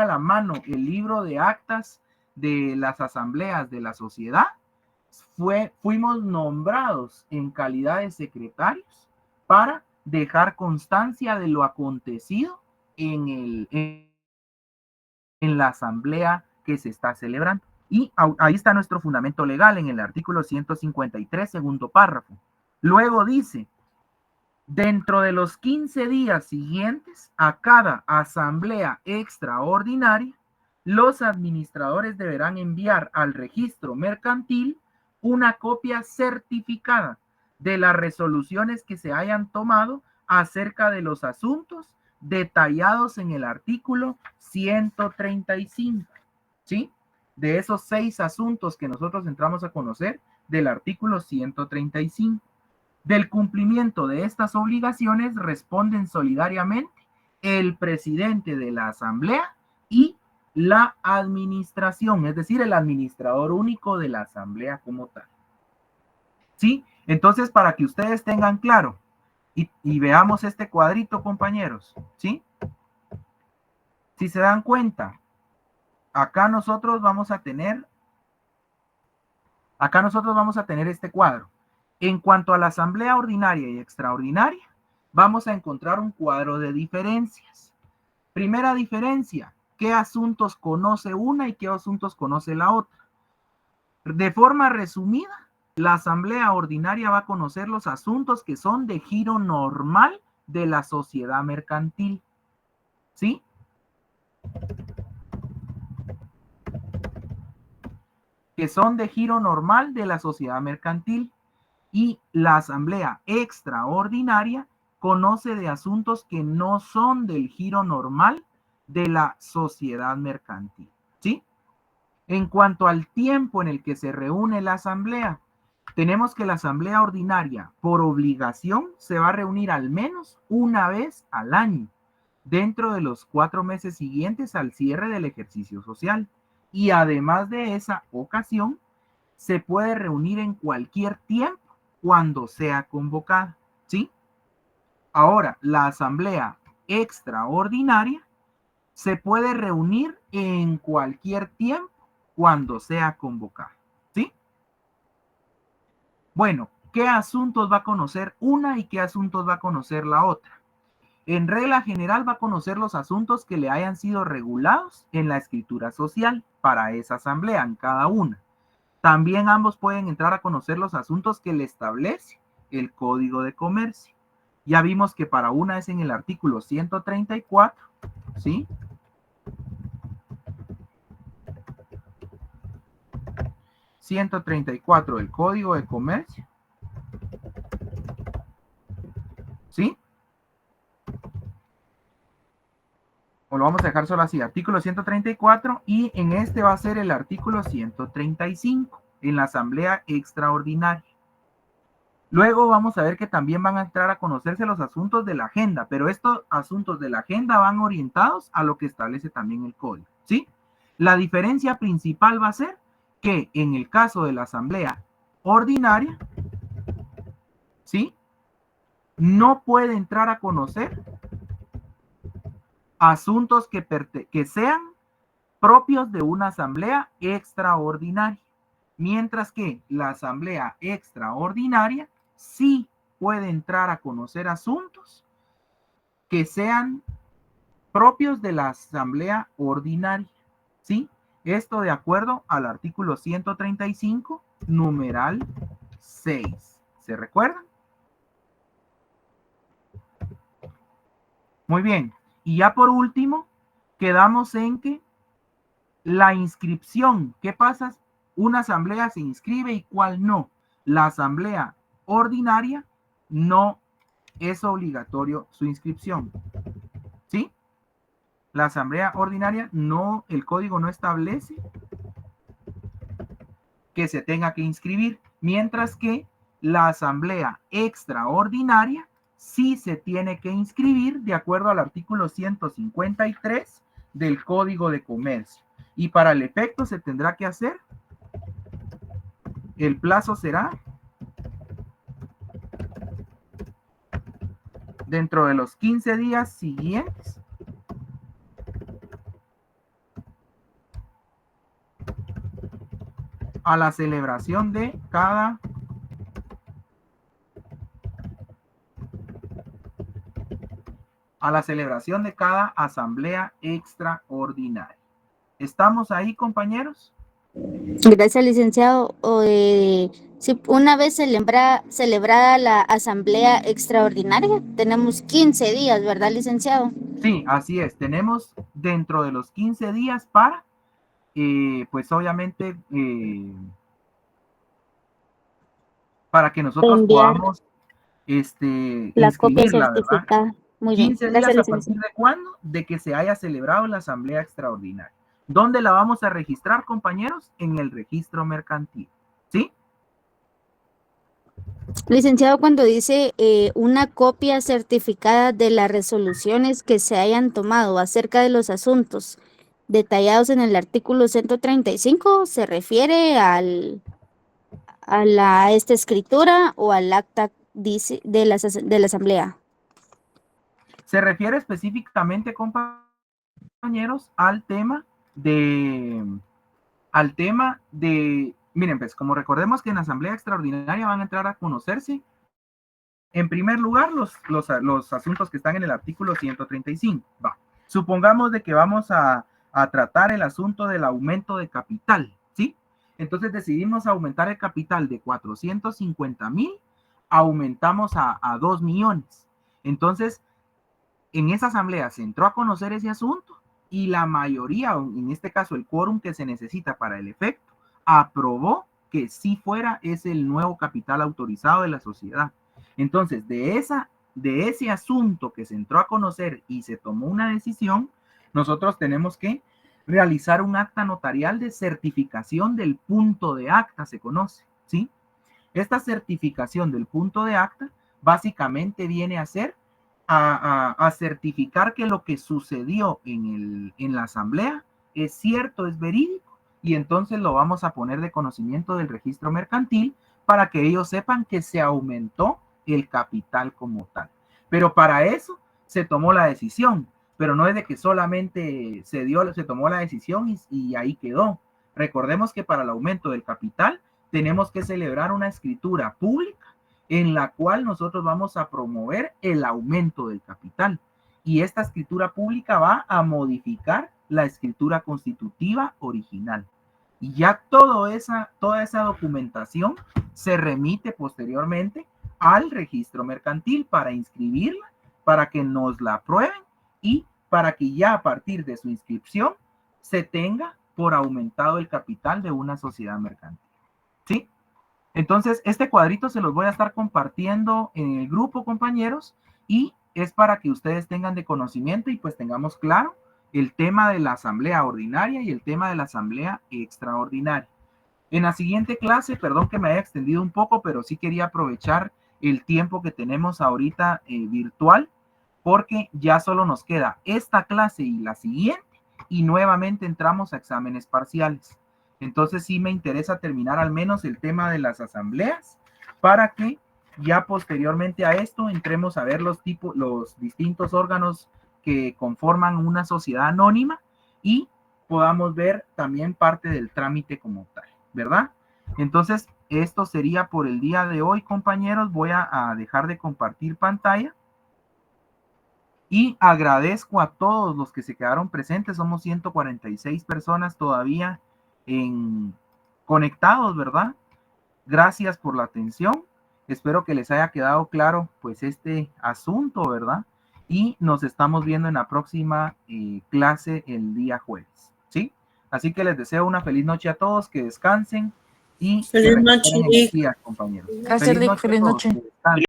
la mano el libro de actas de las asambleas de la sociedad, fuimos nombrados en calidad de secretarios para dejar constancia de lo acontecido en la asamblea que se está celebrando. Y ahí está nuestro fundamento legal en el artículo 153, segundo párrafo. Luego dice, dentro de los 15 días siguientes a cada asamblea extraordinaria, los administradores deberán enviar al registro mercantil una copia certificada de las resoluciones que se hayan tomado acerca de los asuntos detallados en el artículo 135, ¿sí? De esos 6 asuntos que nosotros entramos a conocer del artículo 135. Del cumplimiento de estas obligaciones responden solidariamente el presidente de la asamblea y la administración, es decir, el administrador único de la asamblea como tal. ¿Sí? Entonces, para que ustedes tengan claro y veamos este cuadrito, compañeros, ¿sí? Si se dan cuenta, acá nosotros vamos a tener este cuadro. En cuanto a la asamblea ordinaria y extraordinaria, vamos a encontrar un cuadro de diferencias. Primera diferencia, ¿qué asuntos conoce una y qué asuntos conoce la otra? De forma resumida, la asamblea ordinaria va a conocer los asuntos que son de giro normal de la sociedad mercantil. ¿Sí? Que son de giro normal de la sociedad mercantil. Y la asamblea extraordinaria conoce de asuntos que no son del giro normal de la sociedad mercantil. ¿Sí? En cuanto al tiempo en el que se reúne la asamblea, tenemos que la asamblea ordinaria, por obligación, se va a reunir al menos una vez al año, dentro de los 4 meses siguientes al cierre del ejercicio social. Y además de esa ocasión, se puede reunir en cualquier tiempo cuando sea convocada, ¿sí? Ahora, la asamblea extraordinaria se puede reunir en cualquier tiempo cuando sea convocada, ¿sí? Bueno, ¿qué asuntos va a conocer una y qué asuntos va a conocer la otra? En regla general va a conocer los asuntos que le hayan sido regulados en la escritura social para esa asamblea, en cada una. También ambos pueden entrar a conocer los asuntos que le establece el Código de Comercio. Ya vimos que para una es en el artículo 134, ¿sí? ...134 del Código de Comercio. ¿Sí? O lo vamos a dejar solo así, artículo 134, y en este va a ser el artículo 135, en la asamblea extraordinaria. Luego vamos a ver que también van a entrar a conocerse los asuntos de la agenda, pero estos asuntos de la agenda van orientados a lo que establece también el código, ¿sí? La diferencia principal va a ser que en el caso de la asamblea ordinaria, ¿sí? no puede entrar a conocer asuntos que sean propios de una asamblea extraordinaria, mientras que la asamblea extraordinaria sí puede entrar a conocer asuntos que sean propios de la asamblea ordinaria, ¿sí? Esto de acuerdo al artículo 135, numeral 6. ¿Se recuerdan? Muy bien. Y ya por último, quedamos en que la inscripción, ¿qué pasa? Una asamblea se inscribe y cuál no. La asamblea ordinaria no es obligatorio su inscripción, ¿sí? La asamblea ordinaria no, el código no establece que se tenga que inscribir, mientras que la asamblea extraordinaria sí se tiene que inscribir de acuerdo al artículo 153 del Código de Comercio. Y para el efecto se tendrá que hacer, el plazo será dentro de los 15 días siguientes a la celebración de cada asamblea extraordinaria. ¿Estamos ahí, compañeros? Gracias, licenciado. Sí, una vez celebrada la asamblea extraordinaria, tenemos 15 días, ¿verdad, licenciado? Sí, así es. Tenemos dentro de los 15 días para, pues obviamente, para que nosotros Enviar podamos la copia inscribirla, ¿verdad? certificada. Muy bien. 15 Gracias, días a licenciado. partir de cuándo? De que se haya celebrado la asamblea extraordinaria. ¿Dónde la vamos a registrar, compañeros? En el registro mercantil, ¿sí? Licenciado, cuando dice una copia certificada de las resoluciones que se hayan tomado acerca de los asuntos detallados en el artículo 135, ¿se refiere a esta escritura o al acta de la asamblea? Se refiere específicamente, compañeros, al tema de, miren, pues como recordemos que en la asamblea extraordinaria van a entrar a conocerse, en primer lugar, los asuntos que están en el artículo 135. Va. Supongamos de que vamos a tratar el asunto del aumento de capital, ¿sí? Entonces decidimos aumentar el capital de 450,000, aumentamos a 2 millones. Entonces, en esa asamblea se entró a conocer ese asunto y la mayoría, en este caso el quórum que se necesita para el efecto, aprobó que sí fuera ese el nuevo capital autorizado de la sociedad. Entonces, de ese asunto que se entró a conocer y se tomó una decisión, nosotros tenemos que realizar un acta notarial de certificación del punto de acta, se conoce, ¿sí? Esta certificación del punto de acta básicamente viene a ser a certificar que lo que sucedió en la asamblea es cierto, es verídico, y entonces lo vamos a poner de conocimiento del registro mercantil para que ellos sepan que se aumentó el capital como tal. Pero para eso se tomó la decisión, pero no es de que solamente se tomó la decisión y ahí quedó. Recordemos que para el aumento del capital tenemos que celebrar una escritura pública en la cual nosotros vamos a promover el aumento del capital. Y esta escritura pública va a modificar la escritura constitutiva original. Y ya toda esa documentación se remite posteriormente al registro mercantil para inscribirla, para que nos la aprueben y para que ya a partir de su inscripción se tenga por aumentado el capital de una sociedad mercantil. ¿Sí? Entonces, este cuadrito se los voy a estar compartiendo en el grupo, compañeros, y es para que ustedes tengan de conocimiento y pues tengamos claro el tema de la asamblea ordinaria y el tema de la asamblea extraordinaria. En la siguiente clase, perdón que me haya extendido un poco, pero sí quería aprovechar el tiempo que tenemos ahorita virtual, porque ya solo nos queda esta clase y la siguiente, y nuevamente entramos a exámenes parciales. Entonces sí me interesa terminar al menos el tema de las asambleas para que ya posteriormente a esto entremos a ver los distintos órganos que conforman una sociedad anónima y podamos ver también parte del trámite como tal, ¿verdad? Entonces, esto sería por el día de hoy, compañeros. Voy a dejar de compartir pantalla y agradezco a todos los que se quedaron presentes. Somos 146 personas todavía conectados, ¿verdad? Gracias por la atención. Espero que les haya quedado claro pues este asunto, ¿verdad? Y nos estamos viendo en la próxima clase el día jueves, ¿sí? Así que les deseo una feliz noche a todos, que descansen y Feliz que noche, recuperen Lick. energías, compañeros. Gracias, Lick. Feliz a todos, noche. que descansen.